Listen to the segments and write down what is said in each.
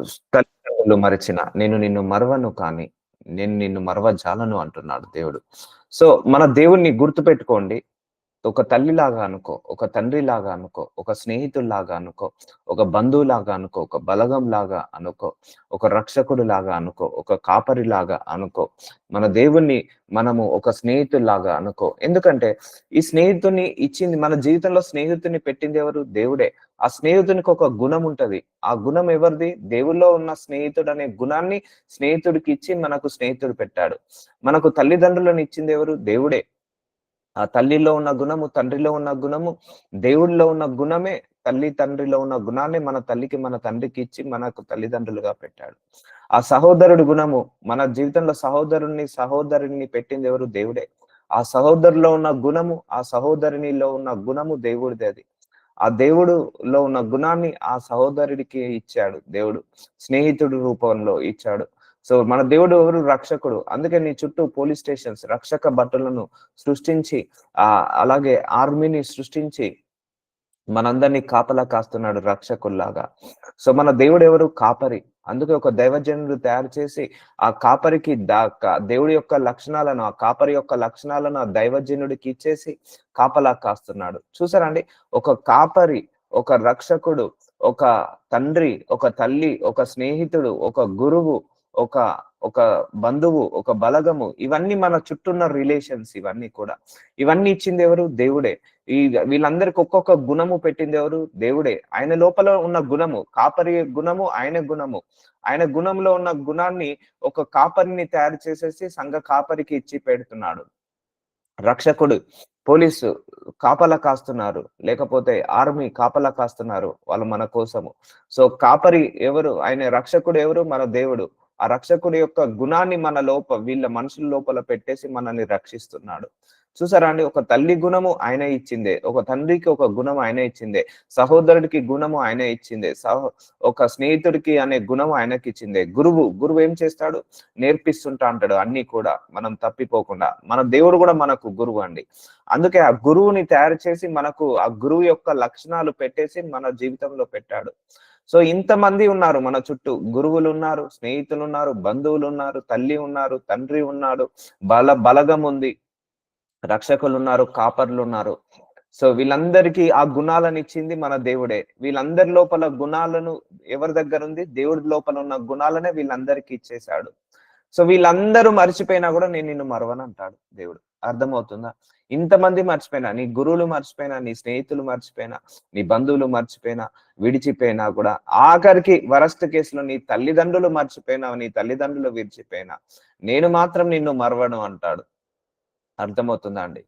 తల్లిదండ్రులు మరిచిన నేను నిన్ను మరవను కానీ, నేను నిన్ను మరవజాలను అంటున్నాడు దేవుడు. సో, మన దేవుడిని గుర్తుపెట్టుకోండి. ఒక తల్లిలాగా అనుకో, ఒక తండ్రిలాగా అనుకో, ఒక స్నేహితుడిలాగా అనుకో, ఒక బంధువులాగా అనుకో, ఒక బలగంలాగా అనుకో, ఒక రక్షకుడిలాగా అనుకో, ఒక కాపరిలాగా అనుకో. మన దేవుణ్ణి మనము ఒక స్నేహితుడిలాగా అనుకో. ఎందుకంటే ఈ స్నేహితుడిని ఇచ్చింది మన జీవితంలో స్నేహితుడిని పెట్టింది ఎవరు? దేవుడే. ఆ స్నేహితునికి ఒక గుణం ఉంటది. ఆ గుణం ఎవరిది? దేవుల్లో ఉన్న స్నేహితుడనే గుణాన్ని స్నేహితుడికి ఇచ్చి మనకు స్నేహితుడు పెట్టాడు. మనకు తల్లిదండ్రులను ఇచ్చింది ఎవరు? దేవుడే. ఆ తల్లిలో ఉన్న గుణము, తండ్రిలో ఉన్న గుణము, దేవుడిలో ఉన్న గుణమే తల్లి, తండ్రిలో ఉన్న గుణాన్ని మన తల్లికి, మన తండ్రికి ఇచ్చి మనకు తల్లిదండ్రులుగా పెట్టాడు. ఆ సహోదరుడి గుణము మన జీవితంలో సహోదరుని పెట్టింది ఎవరు? దేవుడే. ఆ సహోదరులో ఉన్న గుణము, ఆ సహోదరునిలో ఉన్న గుణము దేవుడిదే అది. ఆ దేవుడులో ఉన్న గుణాన్ని ఆ సహోదరుడికి ఇచ్చాడు దేవుడు. స్నేహితుడి రూపంలో ఇచ్చాడు. సో, మన దేవుడు ఎవరు? రక్షకుడు. అందుకే నీ చుట్టూ పోలీస్ స్టేషన్స్, రక్షక భటులను సృష్టించి, అలాగే ఆర్మీని సృష్టించి మనందరినీ కాపలా కాస్తున్నాడు రక్షకుల్లాగా. సో, మన దేవుడెవరు? కాపరి. అందుకే ఒక దైవజనుడు తయారు చేసి, ఆ కాపరికి దేవుడి యొక్క లక్షణాలను, ఆ కాపరి యొక్క లక్షణాలను ఆ దైవజనుడికి ఇచ్చేసి కాపలా కాస్తున్నాడు. చూసారా అండి? ఒక కాపరి, ఒక రక్షకుడు, ఒక తండ్రి, ఒక తల్లి, ఒక స్నేహితుడు, ఒక గురువు, ఒక ఒక బంధువు, ఒక బలగము, ఇవన్నీ మన చుట్టూ ఉన్న రిలేషన్స్ ఇవన్నీ కూడా. ఇవన్నీ ఇచ్చింది ఎవరు? దేవుడే. ఈ వీళ్ళందరికి ఒక్కొక్క గుణము పెట్టింది ఎవరు? దేవుడే. ఆయన లోపల ఉన్న గుణము, కాపరి గుణము ఆయన గుణము. ఆయన గుణంలో ఉన్న గుణాన్ని ఒక కాపరిని తయారు చేసేసి సంఘ కాపరికి ఇచ్చి పెడుతున్నాడు. రక్షకుడు, పోలీసు కాపలా కాస్తున్నారు. లేకపోతే ఆర్మీ కాపలా కాస్తున్నారు వాళ్ళు మన కోసము. సో, కాపరి ఎవరు? ఆయన రక్షకుడు ఎవరు? మన దేవుడు. ఆ రక్షకుడి యొక్క గుణాన్ని వీళ్ళ మనుషుల లోపల పెట్టేసి మనల్ని రక్షిస్తున్నాడు. చూసారా అండి? ఒక తల్లి గుణము ఆయనే ఇచ్చిందే. ఒక తండ్రికి ఒక గుణం ఆయనే ఇచ్చిందే. సహోదరుడికి గుణము ఆయనే ఇచ్చిందే. ఒక స్నేహితుడికి అనే గుణం ఆయనకిచ్చిందే. గురువు ఏం చేస్తాడు? నేర్పిస్తుంటా అంటాడు అన్ని కూడా మనం తప్పిపోకుండా. మన దేవుడు కూడా మనకు గురువు అండి. అందుకే ఆ గురువుని తయారు చేసి మనకు ఆ గురువు యొక్క లక్షణాలు పెట్టేసి మన జీవితంలో పెట్టాడు. సో, ఇంతమంది ఉన్నారు మన చుట్టూ. గురువులు ఉన్నారు, స్నేహితులు ఉన్నారు, బంధువులు ఉన్నారు, తల్లి ఉన్నారు, తండ్రి ఉన్నాడు, బలగం ఉంది, రక్షకులు ఉన్నారు, కాపర్లు ఉన్నారు. సో, వీళ్ళందరికీ ఆ గుణాలను ఇచ్చింది మన దేవుడే. వీళ్ళందరి లోపల గుణాలను ఎవరి దగ్గర ఉంది? దేవుడి లోపల ఉన్న గుణాలనే వీళ్ళందరికీ ఇచ్చేశాడు. సో, వీళ్ళందరూ మర్చిపోయినా కూడా నేను నిన్ను మరవనంటాడు దేవుడు. అర్థమవుతుందా? ఇంతమంది మర్చిపోయినా, నీ గురువులు మర్చిపోయినా, నీ స్నేహితులు మర్చిపోయినా, నీ బంధువులు మర్చిపోయినా, విడిచిపోయినా కూడా, ఆఖరికి వరస్ట్ కేసులో నీ తల్లిదండ్రులు మర్చిపోయినా, నీ తల్లిదండ్రులు విడిచిపోయినా, నేను మాత్రం నిన్ను మరవను అంటాడు. అర్థమవుతుందా అండి?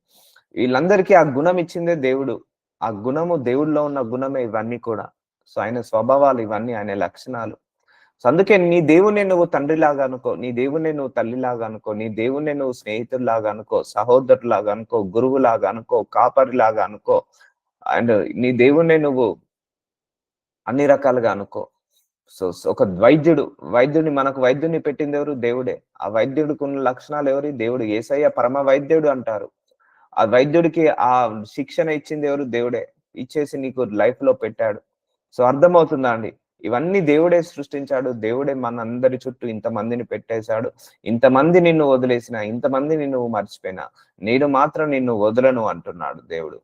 వీళ్ళందరికీ ఆ గుణం ఇచ్చిందే దేవుడు. ఆ గుణము దేవుడిలో ఉన్న గుణమే ఇవన్నీ కూడా. సో, ఆయన స్వభావాలు ఇవన్నీ ఆయన లక్షణాలు. సో, అందుకే నీ దేవుడిని నువ్వు తండ్రిలాగా అనుకో, నీ దేవుడిని నువ్వు తల్లిలాగా అనుకో, నీ దేవుడిని నువ్వు స్నేహితుడిలాగా అనుకో, సహోదరులాగా అనుకో, గురువులాగా అనుకో, కాపరిలాగా అనుకో. అండ్ నీ దేవుడిని నువ్వు అన్ని రకాలుగా అనుకో. సో, ఒక వైద్యుడిని పెట్టింది ఎవరు? దేవుడే. ఆ వైద్యుడికి ఉన్న లక్షణాలు ఎవరి? దేవుడు. యేసయ్య పరమ వైద్యుడు అంటారు. ఆ వైద్యుడికి ఆ శిక్షణ ఇచ్చింది ఎవరు? దేవుడే. ఇచ్చేసి నీకు లైఫ్‌లో పెట్టాడు. సో, అర్థమవుతుందా అండి? ఇవన్నీ దేవుడే సృష్టించాడు. దేవుడే మనందరి చుట్టూ ఇంతమందిని పెట్టేశాడు. ఇంతమంది నిన్ను వదిలేసినా, ఇంతమంది నిన్ను మర్చిపోయినా, నేను మాత్రం నిన్ను వదలను అంటున్నాడు దేవుడు.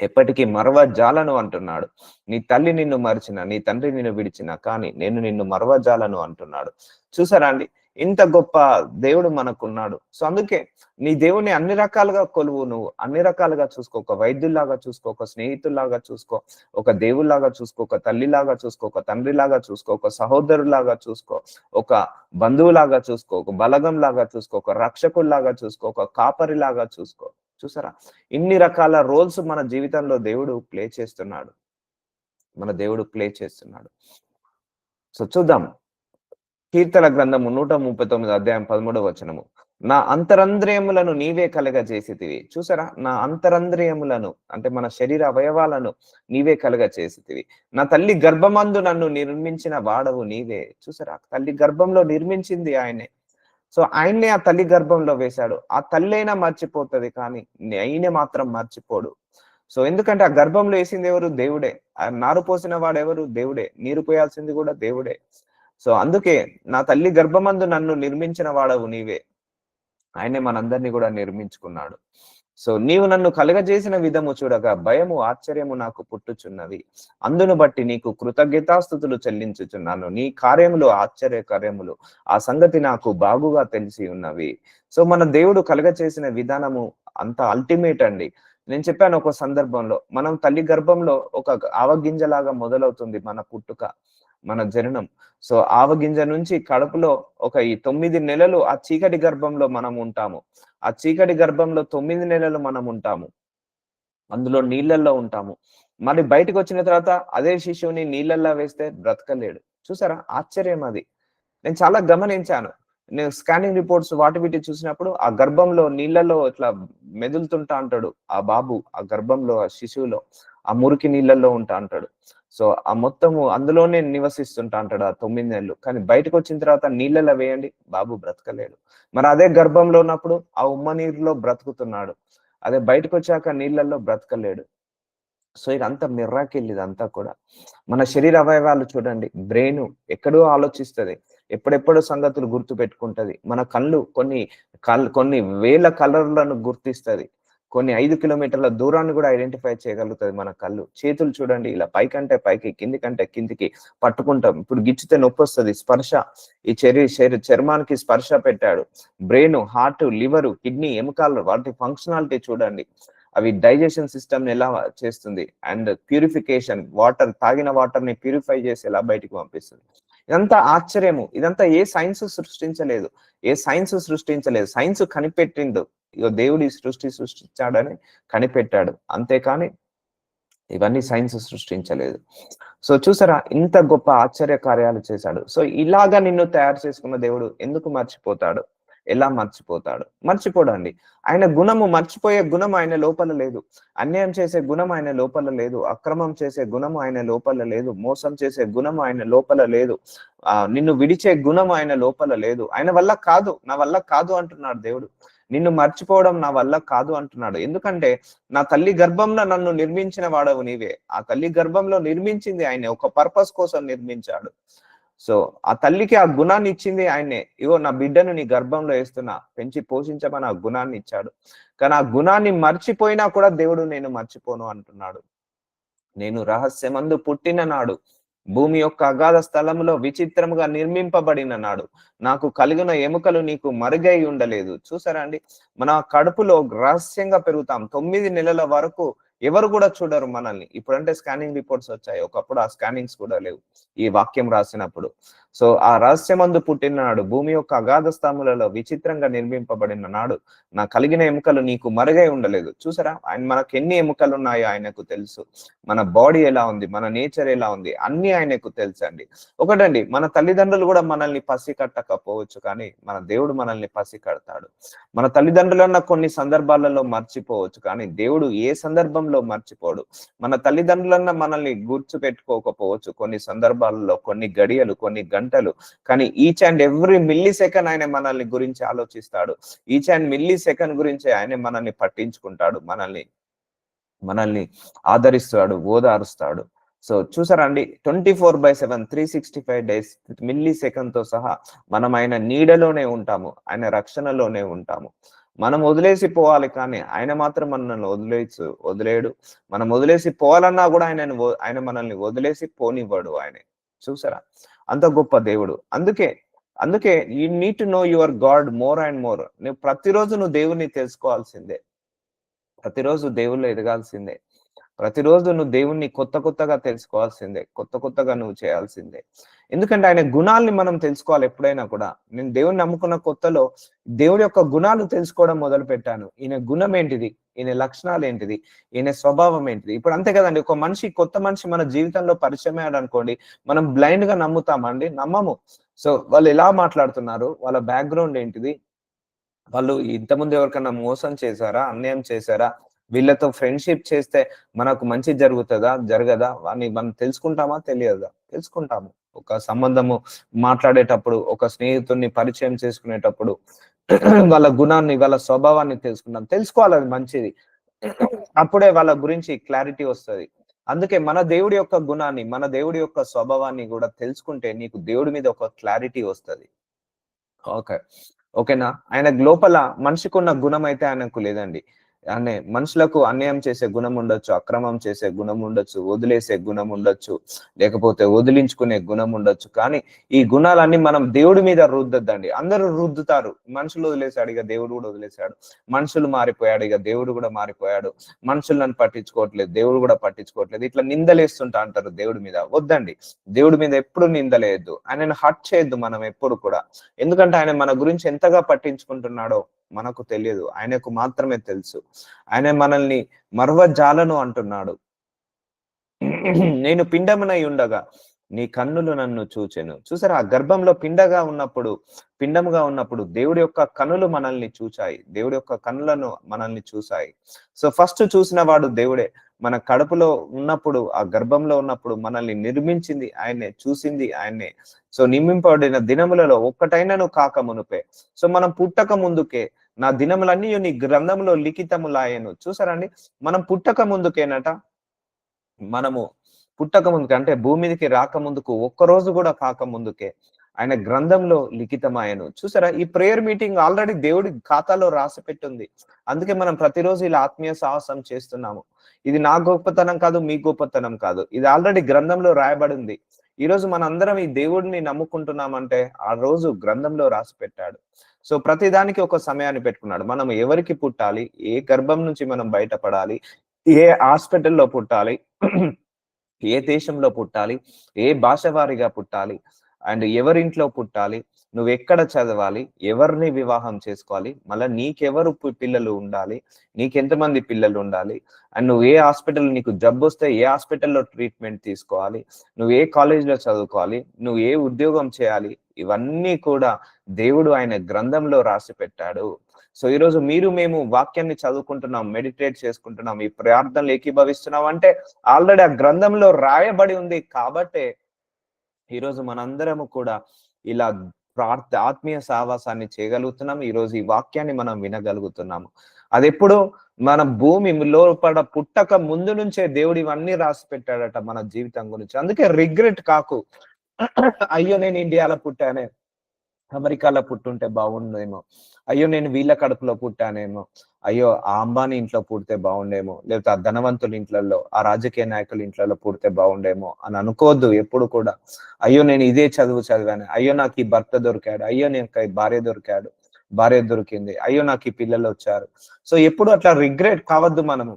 ఎప్పటికీ మరవజాలను అంటున్నాడు. నీ తల్లి నిన్ను మరిచినా, నీ తండ్రి నిన్ను విడిచినా, కానీ నేను నిన్ను మరవజాలను అంటున్నాడు. చూసారా అండి? ఇంత గొప్ప దేవుడు మనకున్నాడు. సో, అందుకే నీ దేవుడిని అన్ని రకాలుగా కొలువు నువ్వు. అన్ని రకాలుగా చూసుకో. ఒక వైద్యుల్లాగా చూసుకో, ఒక స్నేహితుల్లాగా చూసుకో, ఒక దేవుడిలాగా చూసుకో, ఒక తల్లిలాగా చూసుకో, ఒక తండ్రిలాగా చూసుకో, ఒక సహోదరులాగా చూసుకో, ఒక బంధువులాగా చూసుకో, ఒక బలగంలాగా చూసుకో, ఒక రక్షకుల్లాగా చూసుకో, ఒక కాపరిలాగా చూసుకో. చూసారా? ఇన్ని రకాల రోల్స్ మన జీవితంలో దేవుడు ప్లే చేస్తున్నాడు. మన దేవుడు ప్లే చేస్తున్నాడు. సో, చూద్దాం. కీర్తన గ్రంథము 139 అధ్యాయం 13వ వచనము. నా అంతరంద్రియములను నీవే కలగజేసితివి. చూసారా? నా అంతరంద్రియములను అంటే మన శరీర అవయవాలను నీవే కలగచేసితివి. నా తల్లి గర్భమందు నన్ను నిర్మించిన వాడవు నీవే. చూసారా? తల్లి గర్భంలో నిర్మించింది ఆయనే. సో, ఆయన్నే ఆ తల్లి గర్భంలో వేశాడు. ఆ తల్లైనా మర్చిపోతది కానీ ఆయనే మాత్రం మర్చిపోడు. సో, ఎందుకంటే ఆ గర్భంలో వేసింది ఎవరు? దేవుడే. ఆ నారు పోసిన వాడెవరు? దేవుడే. నీరు పోయాల్సింది కూడా దేవుడే. సో అందుకే నా తల్లి గర్భమందు నన్ను నిర్మించిన వాడవు నీవే. ఆయనే మనందరినీ కూడా నిర్మించుకున్నాడు. సో నీవు నన్ను కలగజేసిన విధము చూడగా భయము ఆశ్చర్యము నాకు పుట్టుచున్నవి. అందును బట్టి నీకు కృతజ్ఞతాస్తుతులు చెల్లించుచున్నాను. నీ కార్యములు ఆశ్చర్య కార్యములు, ఆ సంగతి నాకు బాగుగా తెలిసి ఉన్నవి. సో మన దేవుడు కలగచేసిన విధానము అంత అల్టిమేట్ అండి. నేను చెప్పాను ఒక సందర్భంలో, మనం తల్లి గర్భంలో ఒక ఆవగింజలాగా మొదలవుతుంది మన పుట్టుక, మన జననం. సో ఆవగింజ నుంచి కడుపులో ఒక ఈ 9 నెలలు ఆ చీకటి గర్భంలో మనం ఉంటాము. ఆ చీకటి గర్భంలో 9 నెలలు మనం ఉంటాము. అందులో నీళ్ళల్లో ఉంటాము. మరి బయటకు వచ్చిన తర్వాత అదే శిశువుని నీళ్ళల్లో వేస్తే బ్రతకలేడు. చూసారా? ఆశ్చర్యం అది. నేను చాలా గమనించాను. నేను స్కానింగ్ రిపోర్ట్స్ వాటి వీటి చూసినప్పుడు ఆ గర్భంలో నీళ్ళలో ఇట్లా మెదులుతుంటా అంటాడు ఆ బాబు. ఆ గర్భంలో ఆ శిశువులో ఆ మురికి నీళ్ళల్లో ఉంటా అంటాడు. సో ఆ మొత్తము అందులోనే నివసిస్తుంటా అంటాడు ఆ 9 నెలలు. కానీ బయటకు వచ్చిన తర్వాత నీళ్ళలో వేయండి, బాబు బ్రతకలేడు. మరి అదే గర్భంలో ఉన్నప్పుడు ఆ ఉమ్మ నీరులో బ్రతుకుతున్నాడు. అదే బయటకు వచ్చాక నీళ్ళల్లో బ్రతకలేడు. సో ఇదంతా మిర్రాకిల్ ఇదంతా కూడా. మన శరీర అవయవాలు చూడండి, బ్రెయిన్ ఎక్కడో ఆలోచిస్తది. ఎప్పుడెప్పుడు సంగతులు గుర్తు పెట్టుకుంటది. మన కళ్ళు కొన్ని వేల కలర్లను గుర్తిస్తది. కొన్ని 5 కిలోమీటర్ల దూరాన్ని కూడా ఐడెంటిఫై చేయగలుగుతది మన కళ్ళు. చేతులు చూడండి, ఇలా పైకంటే పైకి, కిందికంటే కిందికి పట్టుకుంటాం. ఇప్పుడు గిచ్చితే నొప్పొస్తది. స్పర్శ, ఈ చర్మానికి స్పర్శ పెట్టాడు. బ్రెయిన్, హార్ట్, లివర్, కిడ్నీ, ఎముకలు, వాటి ఫంక్షనాలిటీ చూడండి. అవి డైజెషన్ సిస్టమ్ ని ఎలా చేస్తుంది, అండ్ ప్యూరిఫికేషన్, వాటర్, తాగిన వాటర్ ని ప్యూరిఫై చేసి ఎలా బయటికి పంపిస్తుంది. ఇదంతా ఆశ్చర్యము. ఇదంతా ఏ సైన్స్ సృష్టించలేదు. సైన్స్ కనిపెట్టిండు. ఇగో దేవుడి సృష్టించాడని కనిపెట్టాడు. అంతేకాని ఇవన్నీ సైన్స్ సృష్టించలేదు. సో చూసారా, ఇంత గొప్ప ఆశ్చర్య కార్యాలు చేశాడు. సో ఇలాగా నిన్ను తయారు చేసుకున్న దేవుడు ఎందుకు మర్చిపోతాడు? ఎలా మర్చిపోతాడు? మర్చిపోడండి. ఆయన గుణము, మర్చిపోయే గుణం ఆయన లోపల లేదు. అన్యాయం చేసే గుణం ఆయన లోపల లేదు. అక్రమం చేసే గుణం ఆయన లోపల లేదు. మోసం చేసే గుణం ఆయన లోపల లేదు. నిన్ను విడిచే గుణం ఆయన లోపల లేదు. ఆయన వల్ల కాదు, నా వల్ల కాదు అంటున్నాడు దేవుడు. నిన్ను మర్చిపోవడం నా వల్ల కాదు అంటున్నాడు. ఎందుకంటే నా తల్లి గర్భంలో నన్ను నిర్మించిన వాడవు నీవే. ఆ తల్లి గర్భంలో నిర్మించింది ఆయనే, ఒక పర్పస్ కోసం నిర్మించాడు. సో ఆ తల్లికి ఆ గుణాన్ని ఇచ్చింది ఆయనే. ఇగో నా బిడ్డను నీ గర్భంలో వేస్తున్నా, పెంచి పోషించమని ఆ గుణాన్ని ఇచ్చాడు. కానీ ఆ గుణాన్ని మర్చిపోయినా కూడా దేవుడు నేను మర్చిపోను అంటున్నాడు. నేను రహస్యమందు పుట్టిన నాడు, భూమి యొక్క అగాధ స్థలంలో విచిత్రముగా నిర్మింపబడిన నాడు, నాకు కలిగిన ఎముకలు నీకు మరుగై ఉండలేదు. చూసారా అండి, మన కడుపులో రహస్యంగా పెరుగుతాం. 9 నెలల వరకు ఎవరు కూడా చూడరు మనల్ని. ఇప్పుడంటే స్కానింగ్ రిపోర్ట్స్ వచ్చాయి, ఒకప్పుడు ఆ స్కానింగ్స్ కూడా లేవు ఈ వాక్యం రాసినప్పుడు. సో ఆ రహస్యమందు పుట్టిన నాడు, భూమి యొక్క అగాధ స్థలములలో విచిత్రంగా నిర్మింపబడిన నాడు, నా కలిగిన ఎముకలు నీకు మరుగై ఉండలేదు. చూసారా, మనకు ఎన్ని ఎముకలు ఉన్నాయో ఆయనకు తెలుసు. మన బాడీ ఎలా ఉంది, మన నేచర్ ఎలా ఉంది, అన్ని ఆయనకు తెలుసండి. ఒకటండి, మన తల్లిదండ్రులు కూడా మనల్ని పసి కట్టకపోవచ్చు, కానీ మన దేవుడు మనల్ని పసి కడతాడు. మన తల్లిదండ్రులన్న కొన్ని సందర్భాలలో మర్చిపోవచ్చు, కానీ దేవుడు ఏ సందర్భంలో మర్చిపోడు. మన తల్లిదండ్రులన్న మనల్ని గుర్తు పెట్టుకోకపోవచ్చు కొన్ని సందర్భాలలో, కొన్ని గడియలు, కొన్ని గంటలు, కానీ each and every milli second ఆయన మనల్ని గురించి ఆలోచిస్తాడు. ఈచ్ అండ్ మిల్లీ సెకండ్ గురించి ఆయన మనల్ని పట్టించుకుంటాడు, మనల్ని ఆదరిస్తాడు, ఓదారుస్తాడు. సో చూసారా అండి, 24/7 365 డేస్ మిల్లీ సెకండ్ తో సహా మనం ఆయన నీడలోనే ఉంటాము, ఆయన రక్షణలోనే ఉంటాము. మనం వదిలేసి పోవాలి, కానీ ఆయన మాత్రం మనల్ని వదిలేడు. మనం వదిలేసి పోవాలన్నా కూడా ఆయన మనల్ని వదిలేసి పోనివ్వడు. ఆయన చూసారా, అంత గొప్ప దేవుడు. అందుకే you need to know your God more and more. నువ్వు ప్రతిరోజు దేవుణ్ణి తెలుసుకోవాల్సిందే. ప్రతిరోజు దేవుళ్ళు ఎదగాల్సిందే. ప్రతిరోజు నువ్వు దేవుణ్ణి కొత్తగా తెలుసుకోవాల్సిందే. కొత్తగా నువ్వు చేయాల్సిందే. ఎందుకంటే ఆయన గుణాల్ని మనం తెలుసుకోవాలి ఎప్పుడైనా కూడా. నేను దేవుణ్ణి నమ్ముకున్న కొత్తలో దేవుడి యొక్క గుణాలు తెలుసుకోవడం మొదలు పెట్టాను. ఈయన గుణం ఏంటిది, ఈయన లక్షణాలు ఏంటిది, ఈయన స్వభావం ఏంటిది. ఇప్పుడు అంతే కదండి, ఒక కొత్త మనిషి మన జీవితంలో పరిచయం అయ్యాడు అనుకోండి, మనం బ్లైండ్ గా నమ్ముతామండి? నమ్మము. సో వాళ్ళు ఎలా మాట్లాడుతున్నారు, వాళ్ళ బ్యాక్గ్రౌండ్ ఏంటిది, వాళ్ళు ఇంతకుముందు ఎవరికన్నా మోసం చేశారా, అన్యాయం చేశారా, వీళ్ళతో ఫ్రెండ్షిప్ చేస్తే మనకు మంచి జరగదా అని మనం తెలుసుకుంటామా? తెలుసుకుంటాము. ఒక సంబంధము మాట్లాడేటప్పుడు, ఒక స్నేహితుడిని పరిచయం చేసుకునేటప్పుడు వాళ్ళ గుణాన్ని, వాళ్ళ స్వభావాన్ని తెలుసుకోవాలి, అది మంచిది. అప్పుడే వాళ్ళ గురించి క్లారిటీ వస్తుంది. అందుకే మన దేవుడి యొక్క గుణాన్ని, మన దేవుడి యొక్క స్వభావాన్ని కూడా తెలుసుకుంటే నీకు దేవుడి మీద ఒక క్లారిటీ వస్తది. ఓకే. ఓకేనా? ఆయనకు లోపల మనిషికున్న గుణమైతే ఆయనకు లేదండి. మనుషులకు అన్యాయం చేసే గుణం ఉండొచ్చు, అక్రమం చేసే గుణం ఉండొచ్చు, వదిలేసే గుణం ఉండొచ్చు, లేకపోతే వదిలించుకునే గుణం ఉండొచ్చు. కానీ ఈ గుణాలన్నీ మనం దేవుడి మీద రుద్దొద్దండి. అందరూ రుద్దుతారు. మనుషులు వదిలేసాడు, ఇగ దేవుడు కూడా వదిలేసాడు. మనుషులు మారిపోయాడు, ఇగ దేవుడు కూడా మారిపోయాడు. మనుషులు నన్ను పట్టించుకోవట్లేదు, దేవుడు కూడా పట్టించుకోవట్లేదు. ఇట్లా నిందలేస్తుంటా అంటారు దేవుడి మీద. వద్దండి. దేవుడి మీద ఎప్పుడు నిందలేయొద్దు. ఆయనను హర్ట్ చేయొద్దు మనం ఎప్పుడు కూడా. ఎందుకంటే ఆయన మన గురించి ఎంతగా పట్టించుకుంటున్నాడో మనకు తెలియదు. ఆయనకు మాత్రమే తెలుసు. ఆయన మనల్ని మరువజాలను అంటున్నాడు. నేను పిండమునై ఉండగా నీ కన్నులు నన్ను చూచెను. చూసారా? ఆ గర్భంలో పిండముగా ఉన్నప్పుడు దేవుడి యొక్క కన్నులు మనల్ని చూచాయి. దేవుడి యొక్క కన్నులను మనల్ని చూసాయి. సో ఫస్ట్ చూసిన వాడు దేవుడే. మన కడుపులో ఉన్నప్పుడు, ఆ గర్భంలో ఉన్నప్పుడు మనల్ని నిర్మించింది ఆయనే, చూసింది ఆయనే. సో నియమింపబడిన దినములలో ఒక్కటైనను కాక మునుపే. సో మనం పుట్టక ముందుకే నా దినములన్నీ నీ గ్రంథంలో లిఖితములాయెను. చూసారా అండి? మనం పుట్టక ముందుకేనట. మనము పుట్టక ముందుకే, అంటే భూమి మీదకి రాకముందుకు, ఒక్కరోజు కూడా కాకముందుకే ఆయన గ్రంథంలో లిఖితమాయెను. చూసారా? ఈ ప్రేయర్ మీటింగ్ ఆల్రెడీ దేవుడి ఖాతాలో రాసిపెట్టుంది. అందుకే మనం ప్రతిరోజు ఇలా ఆత్మీయ సాహసం చేస్తున్నాము. ఇది నా గొప్పతనం కాదు, మీ గొప్పతనం కాదు. ఇది ఆల్రెడీ గ్రంథంలో రాయబడింది. ఈరోజు మనందరం ఈ దేవుడిని నమ్ముకుంటున్నామంటే ఆ రోజు గ్రంథంలో రాసిపెట్టాడు. సో ప్రతి దానికి ఒక సమయాన్ని పెట్టుకున్నాడు. మనం ఎవరికి పుట్టాలి, ఏ గర్భం నుంచి మనం బయటపడాలి, ఏ హాస్పిటల్‌లో పుట్టాలి, ఏ దేశంలో పుట్టాలి, ఏ భాష వారిగా పుట్టాలి, అండ్ ఎవరింట్లో పుట్టాలి, నువ్వెక్కడ చదవాలి, ఎవరిని వివాహం చేసుకోవాలి, మళ్ళా నీకెవరు పిల్లలు ఉండాలి, నీకెంతమంది పిల్లలు ఉండాలి, అండ్ నువ్వు ఏ హాస్పిటల్, నీకు జబ్బొస్తే ఏ హాస్పిటల్‌లో ట్రీట్మెంట్ తీసుకోవాలి, నువ్వు ఏ కాలేజ్‌లో చదువుకోవాలి, నువ్వు ఏ ఉద్యోగం చేయాలి, ఇవన్నీ కూడా దేవుడు ఆయన గ్రంథంలో రాసి పెట్టాడు. సో ఈరోజు మేము వాక్యాన్ని చదువుకుంటున్నాం, మెడిటేట్ చేసుకుంటున్నాం, ఈ ప్రార్థనలు ఏకీభవిస్తున్నాం అంటే ఆల్రెడీ ఆ గ్రంథంలో రాయబడి ఉంది కాబట్టే ఈరోజు మనందరము కూడా ఇలా ఆత్మీయ సహవాసాన్ని చేయగలుగుతున్నాం. ఈరోజు ఈ వాక్యాన్ని మనం వినగలుగుతున్నాము. అదెప్పుడు మన భూమి లోపల పుట్టక ముందు నుంచే దేవుడు ఇవన్నీ రాసి పెట్టాడట మన జీవితం గురించి. అందుకే రిగ్రెట్ కాకు. అయ్యో నేను ఇండియాలో పుట్టానే, అమెరికాలో పుట్టుంటే బాగుండేమో, అయ్యో నేను వీళ్ళ కడుపులో పుట్టానేమో, అయ్యో ఆ అంబానీ ఇంట్లో పుడితే బాగుండేమో, లేకపోతే ఆ ధనవంతుల ఇంట్లలో, ఆ రాజకీయ నాయకుల ఇంట్లలో పుడితే బాగుండేమో అని అనుకోవద్దు ఎప్పుడు కూడా. అయ్యో నేను ఇదే చదువు చదివాను, అయ్యో నాకు ఈ భర్త దొరికాడు, అయ్యో నాకు ఈ భార్య దొరికింది, అయ్యో నాకు ఈ పిల్లలు వచ్చారు. సో ఎప్పుడు అట్లా రిగ్రెట్ కావద్దు మనము.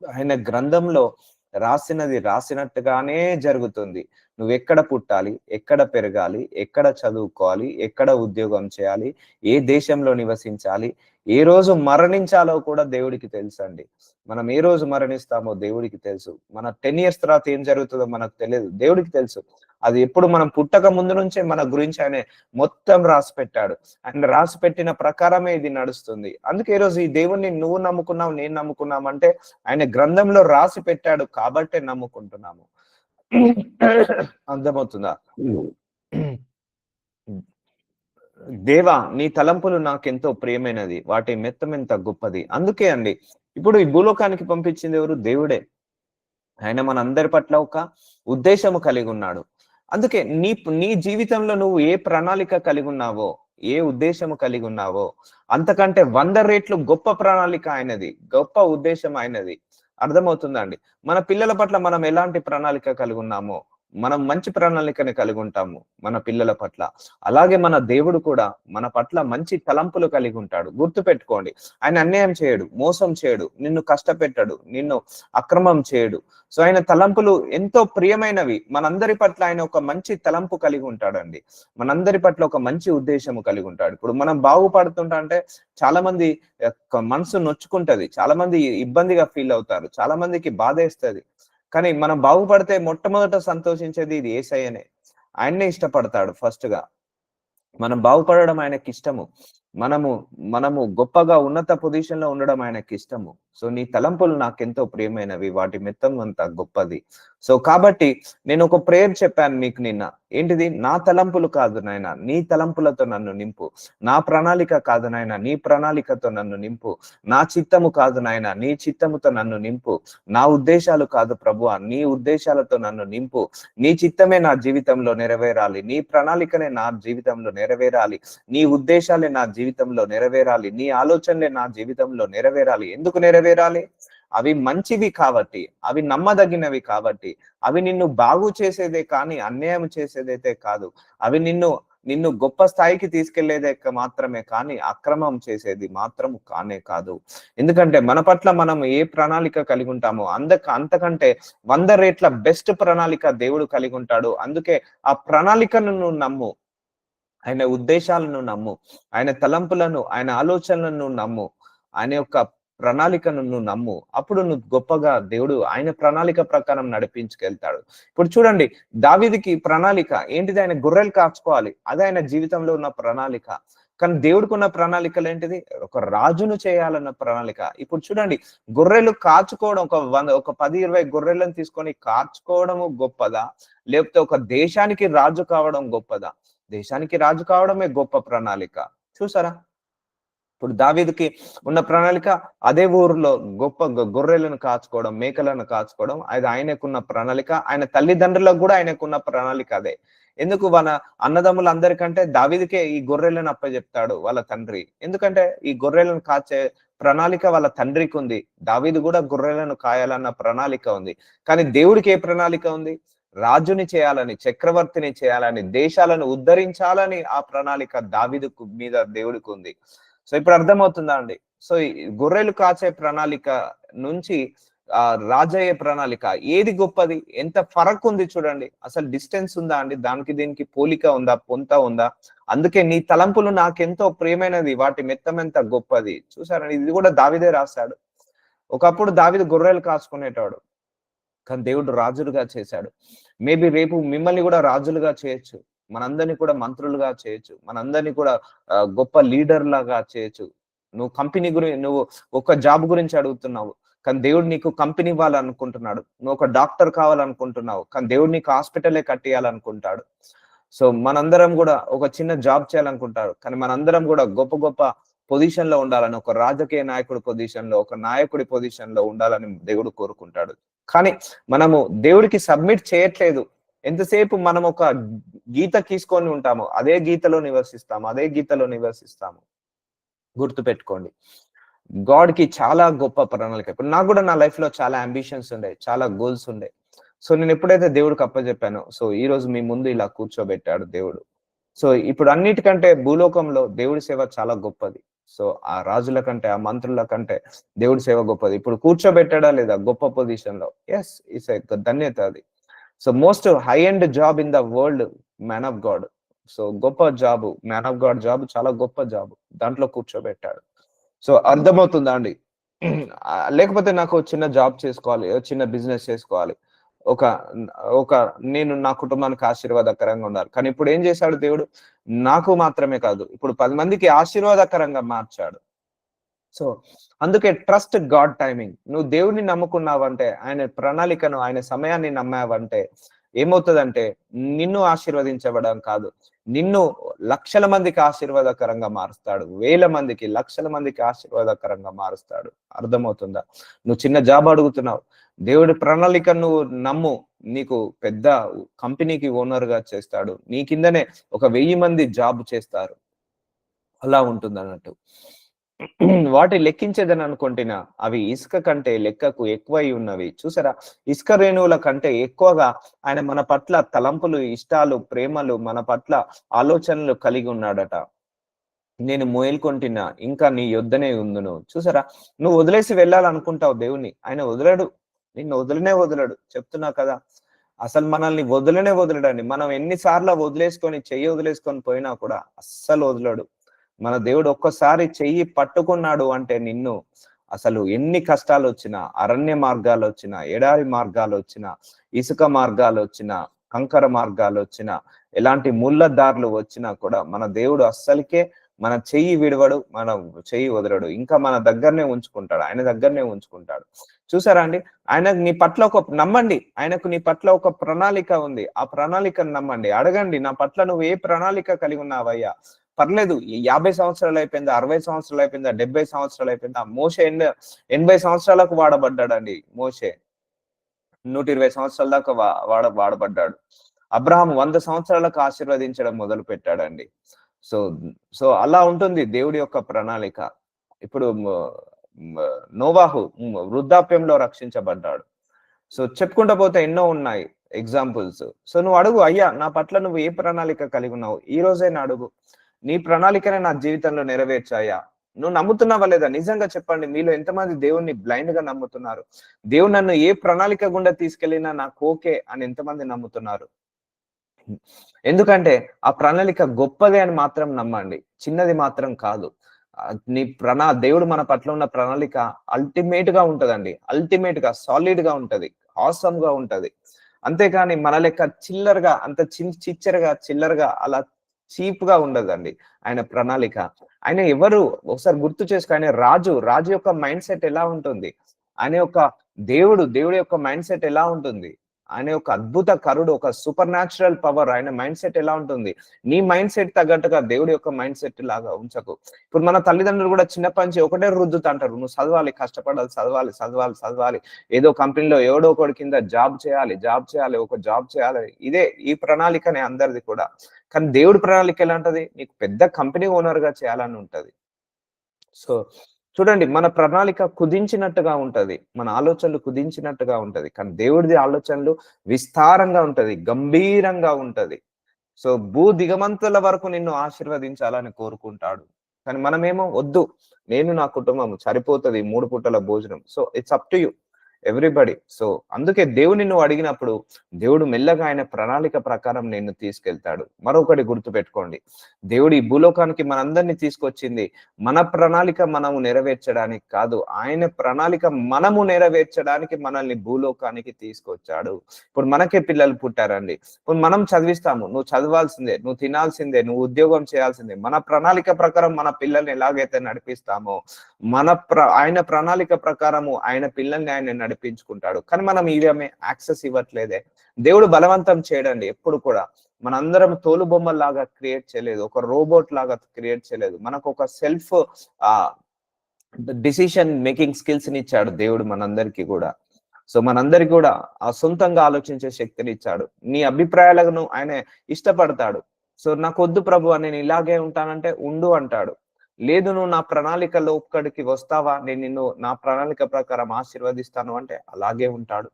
ఆయన గ్రంథంలో రాసినది రాసినట్టుగానే జరుగుతుంది. నువ్వెక్కడ పుట్టాలి, ఎక్కడ పెరగాలి, ఎక్కడ చదువుకోవాలి, ఎక్కడ ఉద్యోగం చేయాలి, ఏ దేశంలో నివసించాలి, ఏ రోజు మరణించాలో కూడా దేవుడికి తెలుసండి. మనం ఏ రోజు మరణిస్తామో దేవుడికి తెలుసు. మన 10 ఇయర్స్ తర్వాత ఏం జరుగుతుందో మనకు తెలియదు, దేవుడికి తెలుసు. అది ఎప్పుడు మనం పుట్టక ముందు నుంచే మన గురించి ఆయన మొత్తం రాసిపెట్టాడు. ఆయన రాసిపెట్టిన ప్రకారమే ఇది నడుస్తుంది. అందుకే ఈరోజు ఈ దేవుణ్ణి నువ్వు నమ్ముకున్నావు, నేను నమ్ముకున్నాం అంటే ఆయన గ్రంథంలో రాసి పెట్టాడు కాబట్టే నమ్ముకుంటున్నాము. అర్థమవుతుందా? దేవా నీ తలంపులు నాకెంతో ప్రియమైనది, వాటి మెత్తమెంత గొప్పది. అందుకే అండి ఇప్పుడు ఈ భూలోకానికి పంపించింది ఎవరు? దేవుడే. ఆయన మనందరి పట్ల ఒక ఉద్దేశము కలిగి ఉన్నాడు. అందుకే నీ జీవితంలో నువ్వు ఏ ప్రణాళిక కలిగి ఉన్నావో, ఏ ఉద్దేశము కలిగి ఉన్నావో అంతకంటే 100 రెట్లు గొప్ప ప్రణాళిక ఆయనది, గొప్ప ఉద్దేశం ఆయనది. అర్థమవుతుందా అండి? మన పిల్లల పట్ల మనం ఎలాంటి ప్రణాళిక కలిగి ఉన్నామో మనం మంచి ప్రణాళికని కలిగి ఉంటాము మన పిల్లల పట్ల. అలాగే మన దేవుడు కూడా మన పట్ల మంచి తలంపులు కలిగి ఉంటాడు. గుర్తుపెట్టుకోండి. ఆయన అన్యాయం చేయడు, మోసం చేయడు, నిన్ను కష్టపెట్టడు, నిన్ను అక్రమం చేయడు. సో ఆయన తలంపులు ఎంతో ప్రియమైనవి. మనందరి పట్ల ఆయన ఒక మంచి తలంపు కలిగి ఉంటాడండి. మనందరి పట్ల ఒక మంచి ఉద్దేశము కలిగి ఉంటాడు. ఇప్పుడు మనం బాగుపడుతుంటా అంటే చాలా మంది మనసు నొచ్చుకుంటది, చాలా మంది ఇబ్బందిగా ఫీల్ అవుతారు, చాలా మందికి బాధేస్తది. కానీ మనం బాగుపడితే మొట్టమొదట సంతోషించేది ఇది యేసయ్యనే. ఆయన్నే ఇష్టపడతాడు ఫస్ట్ గా. మనం బాగుపడడం ఆయనకి ఇష్టము. మనము మనము గొప్పగా ఉన్నత పొజిషన్ లో ఉండడం ఆయనకి ఇష్టము. సో నీ తలంపులు నాకెంతో ప్రియమైనవి, వాటి మెత్తం అంత గొప్పది. సో కాబట్టి నేను ఒక ప్రేయర్ చెప్పాను మీకు నిన్న. ఏంటిది? నా తలంపులు కాదు నాయన, నీ తలంపులతో నన్ను నింపు. నా ప్రణాళిక కాదు నాయన, నీ ప్రణాళికతో నన్ను నింపు. నా చిత్తము కాదు నాయన, నీ చిత్తముతో నన్ను నింపు. నా ఉద్దేశాలు కాదు ప్రభువా, నీ ఉద్దేశాలతో నన్ను నింపు. నీ చిత్తమే నా జీవితంలో నెరవేరాలి, నీ ప్రణాళికనే నా జీవితంలో నెరవేరాలి, నీ ఉద్దేశాలే నా జీవితంలో నెరవేరాలి, నీ ఆలోచనలే నా జీవితంలో నెరవేరాలి. ఎందుకు నెరవేరాలి? అవి మంచివి కాబట్టి, అవి నమ్మదగినవి కాబట్టి, అవి నిన్ను బాగు చేసేదే కానీ అన్యాయం చేసేదైతే కాదు. అవి నిన్ను గొప్ప స్థాయికి తీసుకెళ్లేదే మాత్రమే కానీ అక్రమం చేసేది మాత్రం కానే కాదు. ఎందుకంటే మన పట్ల మనం ఏ ప్రణాళిక కలిగి ఉంటామో అంతకంటే 100 రెట్ల బెస్ట్ ప్రణాళిక దేవుడు కలిగి ఉంటాడు. అందుకే ఆ ప్రణాళికను నువ్వు నమ్ము, ఆయన ఉద్దేశాలను నమ్ము, ఆయన తలంపులను, ఆయన ఆలోచనలను నమ్ము, ఆయన యొక్క ప్రణాళికను నువ్వు నమ్ము. అప్పుడు నువ్వు గొప్పగా దేవుడు ఆయన ప్రణాళిక ప్రకారం నడిపించుకెళ్తాడు. ఇప్పుడు చూడండి, దావీదుకి ప్రణాళిక ఏంటిది? ఆయన గొర్రెలు కాచుకోవాలి, అదే ఆయన జీవితంలో ఉన్న ప్రణాళిక. కానీ దేవుడికి ఉన్న ప్రణాళికలు ఏంటిది? ఒక రాజును చేయాలన్న ప్రణాళిక. ఇప్పుడు చూడండి, గొర్రెలు కాచుకోవడం, ఒక 10-20 గొర్రెలను తీసుకొని కాచుకోవడము గొప్పదా, లేకపోతే ఒక దేశానికి రాజు కావడం గొప్పదా? దేశానికి రాజు కావడమే గొప్ప ప్రణాళిక. చూసారా? ఇప్పుడు దావీదుకి ఉన్న ప్రణాళిక అదే ఊరిలో గొప్ప గొర్రెలను కాచుకోవడం, మేకలను కాచుకోవడం, అది ఆయనకున్న ప్రణాళిక. ఆయన తల్లిదండ్రులకు కూడా ఆయనకున్న ప్రణాళిక అదే. ఎందుకు? మన అన్నదమ్ములందరికంటే దావీదుకే ఈ గొర్రెలను అప్పచెప్తాడు వాళ్ళ తండ్రి. ఎందుకంటే ఈ గొర్రెలను కాచే ప్రణాళిక వాళ్ళ తండ్రికి ఉంది. దావీదు కూడా గొర్రెలను కాయాలన్న ప్రణాళిక ఉంది. కానీ దేవుడికి ఏ ప్రణాళిక ఉంది? రాజుని చేయాలని, చక్రవర్తిని చేయాలని, దేశాలను ఉద్ధరించాలని ఆ ప్రణాళిక దావీదుకు మీద దేవుడికి ఉంది. సో ఇప్పుడు అర్థమవుతుందా అండి? సో ఈ గొర్రెలు కాచే ప్రణాళిక నుంచి రాజయ్యే ప్రణాళిక ఏది గొప్పది? ఎంత ఫరక్ ఉంది చూడండి. అసలు డిస్టెన్స్ ఉందా అండి? దానికి దీనికి పోలిక ఉందా, పొంత ఉందా? అందుకే నీ తలంపులు నాకెంతో ప్రియమైనది, వాటి మెత్తమెంత గొప్పది. చూసారండి, ఇది కూడా దావీదే రాశాడు. ఒకప్పుడు దావీదు గొర్రెలు కాచుకునేటాడు, కానీ దేవుడు రాజులుగా చేశాడు. మేబీ రేపు మిమ్మల్ని కూడా రాజులుగా చేయొచ్చు, మనందరినీ కూడా మంత్రులుగా చేయొచ్చు, మనందరినీ కూడా గొప్ప లీడర్ లాగా చేయొచ్చు. నువ్వు ఒక జాబ్ గురించి అడుగుతున్నావు, కానీ దేవుడు నీకు కంపెనీ ఇవ్వాలనుకుంటున్నాడు. నువ్వు ఒక డాక్టర్ కావాలనుకుంటున్నావు, కానీ దేవుడు నీకు హాస్పిటలే కట్టియాలనుకుంటాడు. సో మనందరం కూడా ఒక చిన్న జాబ్ చేయాలనుకుంటారు, కానీ మనందరం కూడా గొప్ప గొప్ప పొజిషన్ లో ఉండాలని, ఒక రాజకీయ నాయకుడి పొజిషన్ లో, ఒక నాయకుడి పొజిషన్ లో ఉండాలని దేవుడు కోరుకుంటాడు. కానీ మనము దేవుడికి సబ్మిట్ చేయట్లేదు. ఎంతసేపు మనం ఒక గీత గీసుకొని ఉంటాము, అదే గీతలో నివసిస్తాము. గుర్తు పెట్టుకోండి, గాడ్ కి చాలా గొప్ప ప్రణాళిక. ఇప్పుడు నాకు కూడా నా లైఫ్ లో చాలా అంబిషన్స్ ఉండే, చాలా గోల్స్ ఉండే. సో నేను ఎప్పుడైతే దేవుడికి అప్పచెప్పానో, సో ఈ రోజు మీ ముందు ఇలా కూర్చోబెట్టాడు దేవుడు. సో ఇప్పుడు అన్నిటికంటే భూలోకంలో దేవుడి సేవ చాలా గొప్పది. సో ఆ రాజుల కంటే, ఆ మంత్రుల కంటే దేవుడి సేవ గొప్పది. ఇప్పుడు కూర్చోబెట్టాడా లేదా గొప్ప పొజిషన్ లో? ఎస్, ఇట్స్ ఎ ధన్యత అది. So most high end job in the world, man of God. So గొప్ప job, man of God job, చాలా గొప్ప జాబ్. దాంట్లో కూర్చోబెట్టాడు. సో అర్థమవుతుందా అండి? లేకపోతే నాకు చిన్న జాబ్ చేసుకోవాలి, చిన్న బిజినెస్ చేసుకోవాలి, ఒక ఒక నేను నా కుటుంబానికి ఆశీర్వాదకరంగా ఉండాలి. కానీ ఇప్పుడు ఏం చేశాడు దేవుడు? నాకు మాత్రమే కాదు, ఇప్పుడు 10 మందికి ఆశీర్వాదకరంగా మార్చాడు. సో అందుకే ట్రస్ట్ గాడ్ టైమింగ్. నువ్వు దేవుడిని నమ్ముకున్నావంటే, ఆయన ప్రణాళికను, ఆయన సమయాన్ని నమ్మావంటే ఏమవుతుందంటే, నిన్ను ఆశీర్వదించబడం కాదు, నిన్ను లక్షల మందికి ఆశీర్వాదకరంగా మారుస్తాడు. వేల మందికి, లక్షల మందికి ఆశీర్వాదకరంగా మారుస్తాడు. అర్థమవుతుందా? నువ్వు చిన్న జాబ్ అడుగుతున్నావు, దేవుడి ప్రణాళిక నువ్వు నమ్ము, నీకు పెద్ద కంపెనీకి ఓనర్ గా చేస్తాడు. నీ కిందనే ఒక 1000 మంది జాబ్ చేస్తారు. అలా ఉంటుంది అన్నట్టు. వాటి లెక్కించేదని అనుకుంటున్నా, అవి ఇసుక కంటే లెక్కకు ఎక్కువై ఉన్నవి. చూసారా? ఇసుక రేణువుల కంటే ఎక్కువగా ఆయన మన పట్ల తలంపులు, ఇష్టాలు, ప్రేమలు, మన పట్ల ఆలోచనలు కలిగి ఉన్నాడట. నేను మోయల్కొంటున్నా, ఇంకా నీ యొద్దనే ఉందును. చూసారా? నువ్వు వదిలేసి వెళ్ళాలనుకుంటావు దేవుణ్ణి, ఆయన వదలడు, నిన్ను వదలడు. చెప్తున్నా కదా, అసలు మనల్ని వదలడండి. మనం ఎన్నిసార్లు చెయ్యి వదిలేసుకొని పోయినా కూడా అస్సలు వదలడు. మన దేవుడు ఒక్కసారి చెయ్యి పట్టుకున్నాడు అంటే నిన్ను, అసలు ఎన్ని కష్టాలు వచ్చినా, అరణ్య మార్గాలు వచ్చినా, ఎడారి మార్గాలు వచ్చినా, ఇసుక మార్గాలు వచ్చినా, కంకర మార్గాలు వచ్చినా, ఎలాంటి ముళ్ళ దారులు వచ్చినా కూడా మన దేవుడు అస్సలకే మన చెయ్యి విడవడు, మన చెయ్యి వదలడు. ఇంకా మన దగ్గరనే ఉంచుకుంటాడు. ఆయన దగ్గరనే ఉంచుకుంటాడు. చూసారా అండి? ఆయనకు నీ పట్ల నమ్మండి. ఆయనకు నీ పట్ల ఒక ప్రణాళిక ఉంది. ఆ ప్రణాళికను నమ్మండి. అడగండి, నా పట్ల నువ్వు ఏ ప్రణాళిక కలిగి ఉన్నావయ్యా? పర్లేదు 50 సంవత్సరాలు అయిపోయిందా? 60 సంవత్సరాలు అయిపోయిందా? 70 సంవత్సరాలు అయిపోయిందా? మోషే 80 సంవత్సరాలకు వాడబడ్డాడండి మోషే. 120 సంవత్సరాల దాకా వాడబడ్డాడు. అబ్రహాం 100 సంవత్సరాలకు ఆశీర్వదించడం మొదలుపెట్టాడండి. సో, సో అలా ఉంటుంది దేవుడి యొక్క ప్రణాళిక. ఇప్పుడు నోవాహు వృద్ధాప్యంలో రక్షించబడ్డాడు. సో చెప్పుకుంటూ పోతే ఎన్నో ఉన్నాయి ఎగ్జాంపుల్స్. సో నువ్వు అడుగు, అయ్యా నా పట్ల నువ్వు ఏ ప్రణాళిక కలిగి ఉన్నావు? ఈ రోజైనా అడుగు. నీ ప్రణాళికనే నా జీవితంలో నెరవేర్చాయా? నువ్వు నమ్ముతున్నావా లేదా? నిజంగా చెప్పండి, మీలో ఎంతమంది దేవుణ్ణి బ్లైండ్ గా నమ్ముతున్నారు? దేవుడు నన్ను ఏ ప్రణాళిక గుండా తీసుకెళ్లినా నాకు ఓకే అని ఎంతమంది నమ్ముతున్నారు? ఎందుకంటే ఆ ప్రణాళిక గొప్పదే అని మాత్రం నమ్మండి, చిన్నది మాత్రం కాదు. నీ దేవుడు మన పట్ల ఉన్న ప్రణాళిక అల్టిమేట్ గా ఉంటదండి. అల్టిమేట్ గా సాలిడ్ గా ఉంటది, ఆసమ్ గా ఉంటది. అంతేకాని మన లెక్క చిల్లరగా, అంత చిల్లరగా అలా చీప్ గా ఉండదండి ఆయన ప్రణాళిక. ఆయన ఎవరు ఒకసారి గుర్తు చేసుకో, ఆయన రాజు యొక్క మైండ్ సెట్ ఎలా ఉంటుంది? ఆయన యొక్క దేవుడి యొక్క మైండ్ సెట్ ఎలా ఉంటుంది? ఆయన యొక్క అద్భుత కరుడు, ఒక సూపర్ న్యాచురల్ పవర్, ఆయన మైండ్ సెట్ ఎలా ఉంటుంది? నీ మైండ్ సెట్ తగ్గట్టుగా దేవుడి యొక్క మైండ్ సెట్ లాగా ఉంచకు. ఇప్పుడు మన తల్లిదండ్రులు కూడా చిన్నప్పటి నుంచి ఒకటే రుద్దుతంటారు, నువ్వు చదవాలి, కష్టపడాలి, చదవాలి, ఏదో కంపెనీలో ఎవడో ఒకటి కింద జాబ్ చేయాలి, ఒక జాబ్ చేయాలి. ఇదే ఈ ప్రణాళికనే అందరిది కూడా. కానీ దేవుడి ప్రణాళిక ఎలా ఉంటది? నీకు పెద్ద కంపెనీ ఓనర్ గా చేయాలని ఉంటది. సో చూడండి, మన ప్రణాళిక కుదించినట్టుగా ఉంటది, మన ఆలోచనలు కుదించినట్టుగా ఉంటది. కానీ దేవుడిది ఆలోచనలు విస్తారంగా ఉంటది, గంభీరంగా ఉంటది. సో దిగమంతుల వరకు నిన్ను ఆశీర్వదించాలని కోరుకుంటాడు. కానీ మనమేమో వద్దు, నేను నా కుటుంబం సరిపోతది 3 పూటల భోజనం. So it's up to you everybody. So అందుకే దేవుని నువ్వు అడిగినప్పుడు దేవుడు మెల్లగా ఆయన ప్రణాళిక ప్రకారం నిన్ను తీసుకెళ్తాడు. మరొకటి గుర్తుపెట్టుకోండి, దేవుడు ఈ భూలోకానికి మనందరినీ తీసుకొచ్చింది మన ప్రణాళిక మనము నెరవేర్చడానికి కాదు, ఆయన ప్రణాళిక మనము నెరవేర్చడానికి మనల్ని భూలోకానికి తీసుకొచ్చాడు. ఇప్పుడు మనకే పిల్లలు పుట్టారండి, ఇప్పుడు మనం చదివిస్తాము, నువ్వు చదవాల్సిందే, నువ్వు తినాల్సిందే, నువ్వు ఉద్యోగం చేయాల్సిందే. మన ప్రణాళిక ప్రకారం మన పిల్లల్ని ఎలాగైతే నడిపిస్తామో ఆయన ప్రణాళిక ప్రకారము ఆయన పిల్లల్ని ఆయన నడిపించుకుంటాడు. కానీ మనం ఇవేమే యాక్సెస్ ఇవ్వట్లేదే. దేవుడు బలవంతం చేయడండి ఎప్పుడు కూడా. మనందరం తోలు బొమ్మల్లాగా క్రియేట్ చేయలేదు, ఒక రోబోట్ లాగా క్రియేట్ చేయలేదు. మనకు ఒక సెల్ఫ్ డిసిషన్ మేకింగ్ స్కిల్స్ ని ఇచ్చాడు దేవుడు మనందరికీ కూడా. సో మనందరికి కూడా ఆ సొంతంగా ఆలోచించే శక్తిని ఇచ్చాడు. నీ అభిప్రాయాలను ఆయన ఇష్టపడతాడు. సో నాకు వద్దు ప్రభు, నేను ఇలాగే ఉంటానంటే ఉండు అంటాడు. లేదు నువ్వు నా ప్రణాళికలో ఒక్కడికి వస్తావా, నేను నిన్ను నా ప్రణాళిక ప్రకారం ఆశీర్వదిస్తాను అంటే అలాగే ఉంటాడు.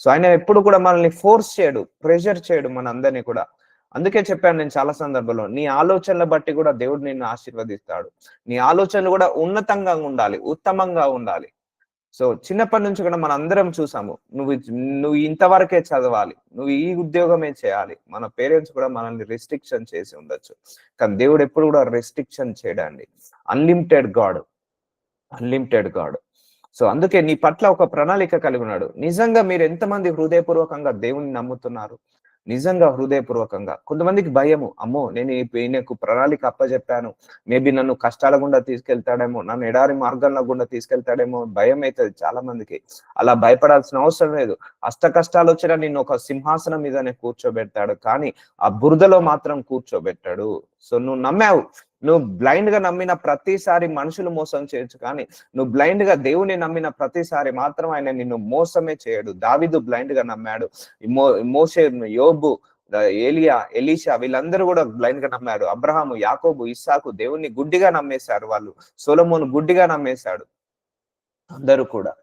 సో ఆయన ఎప్పుడు కూడా మనల్ని ఫోర్స్ చేయడు, ప్రెషర్ చేయడు మనందరినీ కూడా. అందుకే చెప్పాను నేను చాలా సందర్భంలో, నీ ఆలోచనల బట్టి కూడా దేవుడు నిన్ను ఆశీర్వదిస్తాడు. నీ ఆలోచనలు కూడా ఉన్నతంగా ఉండాలి, ఉత్తమంగా ఉండాలి. సో చిన్నప్పటి నుంచి కూడా మనం అందరం చూసాము, నువ్వు ఇంతవరకే చదవాలి, నువ్వు ఈ ఉద్యోగమే చేయాలి. మన పేరెంట్స్ కూడా మనల్ని రెస్ట్రిక్షన్ చేసి ఉండొచ్చు, కానీ దేవుడు ఎప్పుడు కూడా రెస్ట్రిక్షన్ చేయడండి. Unlimited God. సో అందుకే నీ పట్ల ఒక ప్రణాళిక కలిగి ఉన్నాడు. నిజంగా మీరు ఎంతమంది హృదయపూర్వకంగా దేవుని నమ్ముతున్నారు? నిజంగా హృదయపూర్వకంగా. కొంతమందికి భయము, అమ్మో నేను ఈయనకు ప్రణాళిక అప్పచెప్పాను, మేబీ నన్ను కష్టాల గుండా తీసుకెళ్తాడేమో, నన్ను ఎడారి మార్గంలో గుండా తీసుకెళ్తాడేమో, భయం అవుతుంది చాలా మందికి. అలా భయపడాల్సిన అవసరం లేదు. అష్ట కష్టాలు వచ్చినా నిన్ను ఒక సింహాసనం మీదనే కూర్చోబెడతాడు, కానీ ఆ బురదలో మాత్రం కూర్చోబెట్టాడు. సో నువ్వు నమ్మావు, నువ్వు బ్లైండ్ గా నమ్మిన ప్రతిసారి మనుషులు మోసం చేయొచ్చు, కానీ నువ్వు బ్లైండ్ గా దేవుని నమ్మిన ప్రతిసారి మాత్రం ఆయన నిన్ను మోసమే చేయడు. దావీదు బ్లైండ్ గా నమ్మాడు, మోషే, యోబు, ఏలియా, ఎలీషా వీళ్ళందరూ కూడా బ్లైండ్ గా నమ్మాడు. అబ్రహాము, యాకోబు, ఇస్సాకు దేవుణ్ణి గుడ్డిగా నమ్మేశారు వాళ్ళు. సొలొమోను గుడ్డిగా నమ్మేశాడు, అందరూ కూడా.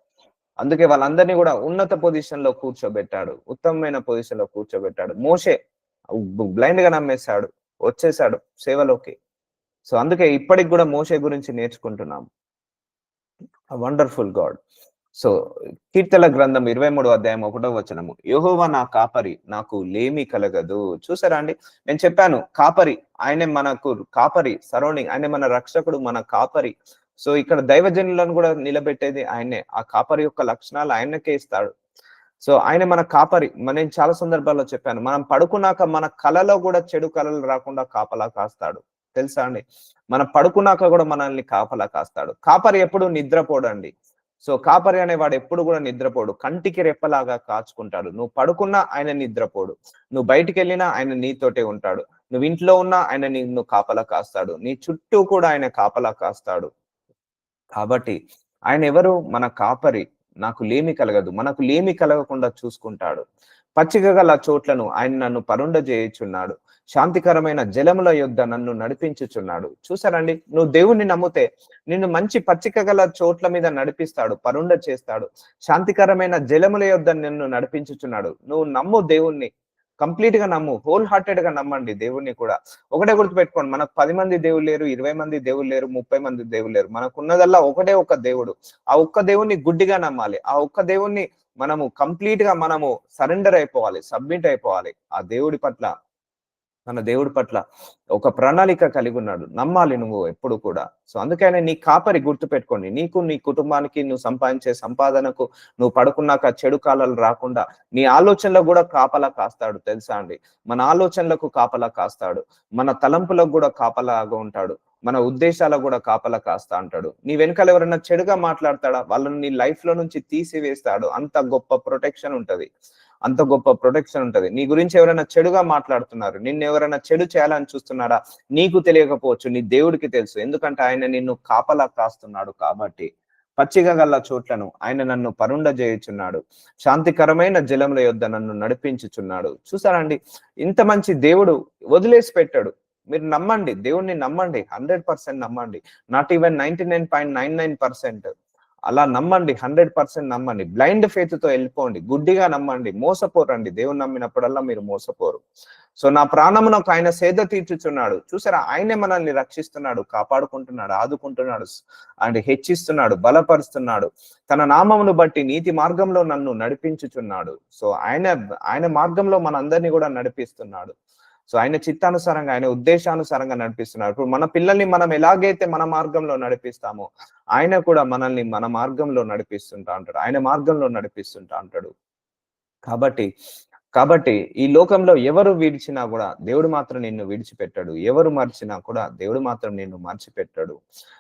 అందుకే వాళ్ళందరినీ కూడా ఉన్నత పొజిషన్ లో కూర్చోబెట్టాడు, ఉత్తమమైన పొజిషన్ లో కూర్చోబెట్టాడు. మోషే బ్లైండ్ గా నమ్మేశాడు, వచ్చేసాడు సేవలోకి. సో అందుకే ఇప్పటికి కూడా మోషే గురించి నేర్చుకుంటున్నాం. Wonderful God. సో కీర్తన గ్రంథం 23వ అధ్యాయం 1వ వచనము, యెహోవా నా కాపరి, నాకు లేమి కలగదు. చూసారా అండి, నేను చెప్పాను కాపరి, ఆయనే మనకు కాపరి, సరౌండింగ్, ఆయనే మన రక్షకుడు, మన కాపరి. సో ఇక్కడ దైవజనులను కూడా నిలబెట్టేది ఆయనే. ఆ కాపరి యొక్క లక్షణాలు ఆయనకే ఇస్తాడు. సో ఆయన మన కాపరి. నేను చాలా సందర్భాల్లో చెప్పాను, మనం పడుకున్నాక మన కలలో కూడా చెడు కలలు రాకుండా కాపలా కాస్తాడు. తెలుసా అండి? మనం పడుకున్నాక కూడా మనల్ని కాపలా కాస్తాడు. కాపరి ఎప్పుడు నిద్రపోడండి. సో కాపరి అనేవాడు ఎప్పుడు కూడా నిద్రపోడు. కంటికి రెప్పలాగా కాచుకుంటాడు. నువ్వు పడుకున్నా ఆయన నిద్రపోడు. నువ్వు బయటికెళ్ళినా ఆయన నీతోటే ఉంటాడు. నువ్వు ఇంట్లో ఉన్నా ఆయన నిన్ను కాపలా కాస్తాడు. నీ చుట్టూ కూడా ఆయన కాపలా కాస్తాడు. కాబట్టి ఆయనెవరు? మన కాపరి. నాకు లేమి కలగదు. మనకు లేమి కలగకుండా చూసుకుంటాడు. పచ్చిక గల చోట్లను ఆయన నన్ను పరుండజేయుచున్నాడు. శాంతికరమైన జలముల యొద్ద నన్ను నడిపించుచున్నాడు. చూసారండి? నువ్వు దేవుణ్ణి నమ్మితే నిన్ను మంచి పచ్చిక గల చోట్ల మీద నడిపిస్తాడు. పరుండ చేస్తాడు. శాంతికరమైన జలముల యొద్ద నిన్ను నడిపించుచున్నాడు. నువ్వు నమ్ము దేవుణ్ణి. కంప్లీట్‌గా నమ్ము. హోల్ హార్టెడ్‌గా నమ్మండి దేవుణ్ణి కూడా. ఒకటే గుర్తుపెట్టుకోండి. మనకు 10 మంది దేవుళ్ళు లేరు, 20 మంది దేవుళ్ళు లేరు, 30 మంది దేవుళ్ళు లేరు. మనకున్నదల్లా ఒకటే ఒక్క దేవుడు. ఆ ఒక్క దేవుణ్ణి గుడ్డిగా నమ్మాలి. ఆ ఒక్క దేవుణ్ణి మనము కంప్లీట్‌గా మనము సరెండర్ అయిపోవాలి. సబ్మిట్ అయిపోవాలి. ఆ దేవుడి పట్ల మన దేవుడి పట్ల ఒక ప్రణాళిక కలిగి ఉన్నాడు. నమ్మాలి నువ్వు ఎప్పుడు కూడా. సో అందుకనే నీ కాపరి గుర్తుపెట్టుకోండి. నీకు, నీ కుటుంబానికి, నువ్వు సంపాదించే సంపాదనకు, నువ్వు పడుకున్నాక చెడు కాలాలు రాకుండా నీ ఆలోచనలో కూడా కాపలా కాస్తాడు తెలుసా అండి? మన ఆలోచనలకు కాపలా కాస్తాడు. మన తలంపులకు కూడా కాపలాగా ఉంటాడు. మన ఉద్దేశాలకు కూడా కాపలా కాస్తా అంటాడు. నీ వెనకాల ఎవరైనా చెడుగా మాట్లాడతాడా? వాళ్ళని నీ లైఫ్‌లో నుంచి తీసివేస్తాడు. అంత గొప్ప ప్రొటెక్షన్ ఉంటది. అంత గొప్ప ప్రొటెక్షన్ ఉంటది. నీ గురించి ఎవరైనా చెడుగా మాట్లాడుతున్నారు. నిన్నెవరైనా చెడు చేయాలని చూస్తున్నారా? నీకు తెలియకపోవచ్చు. నీ దేవుడికి తెలుసు. ఎందుకంటే ఆయన నిన్ను కాపలా కాస్తున్నాడు కాబట్టి. పచ్చిక గల చోట్లను ఆయన నన్ను పరుండజేయుచున్నాడు. శాంతికరమైన జలముల యొద్ద నన్ను నడిపించుచున్నాడు. చూసారా అండి? ఇంత మంచి దేవుడు వదిలేసి పెట్టాడు. మీరు నమ్మండి. దేవుడిని నమ్మండి. 100% నమ్మండి. నాట్ ఈవెన్ 99.99% అలా నమ్మండి. 100% నమ్మండి. బ్లైండ్ ఫెయిత్‌తో ఎళ్ళిపోండి. గుడ్డిగా నమ్మండి. మోసపోరండి. దేవుని నమ్మినప్పుడల్లా మీరు మోసపోరు. సో నా ప్రాణమునకు ఆయన సేద తీర్చుచున్నాడు. చూసారా? ఆయనే మనల్ని రక్షిస్తున్నాడు, కాపాడుకుంటున్నాడు, ఆదుకుంటున్నాడు, అండ్ హెచ్చిస్తున్నాడు, బలపరుస్తున్నాడు. తన నామమును బట్టి నీతి మార్గంలో నన్ను నడిపించుచున్నాడు. సో ఆయన మార్గంలో మనందరిని కూడా నడిపిస్తున్నాడు. సో ఆయన చిత్తానుసారంగా, ఆయన ఉద్దేశానుసారంగా నడిపిస్తున్నాడు. ఇప్పుడు మన పిల్లల్ని మనం ఎలాగైతే మన మార్గంలో నడిపిస్తామో, ఆయన కూడా మనల్ని మన మార్గంలో నడిపిస్తుంటా ఉంటాడు. ఆయన మార్గంలో నడిపిస్తుంటా ఉంటాడు. కాబట్టి కాబట్టి ఈ లోకంలో ఎవరు విడిచినా కూడా దేవుడు మాత్రం నిన్ను విడిచిపెట్టాడు. ఎవరు మర్చినా కూడా దేవుడు మాత్రం నిన్ను మర్చిపెట్టాడు.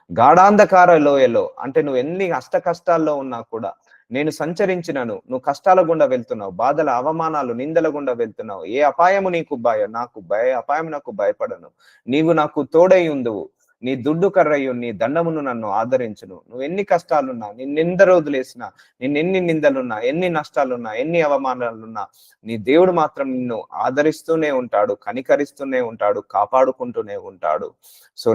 గాఢాంధకార లోయలో అంటే నువ్వు ఎన్ని కష్టాల్లో ఉన్నా కూడా నేను సంచరించినను, నువ్వు కష్టాల గుండా వెళ్తున్నావు, బాధల, అవమానాలు, నిందల గుండా వెళ్తున్నావు. ఏ అపాయము నీకు అపాయం నాకు భయపడను. నీవు నాకు తోడై ఉందువు. నీ దుడ్డు కర్రయ్యు, నీ దండమును నన్ను ఆదరించును. నువ్వు ఎన్ని కష్టాలున్నా, నిన్నెందరు వదిలేసినా, నిన్నెన్ని నిందలున్నా, ఎన్ని నష్టాలున్నా, ఎన్ని అవమానాలున్నా, నీ దేవుడు మాత్రం నిన్ను ఆదరిస్తూనే ఉంటాడు, కనికరిస్తూనే ఉంటాడు, కాపాడుకుంటూనే ఉంటాడు. సో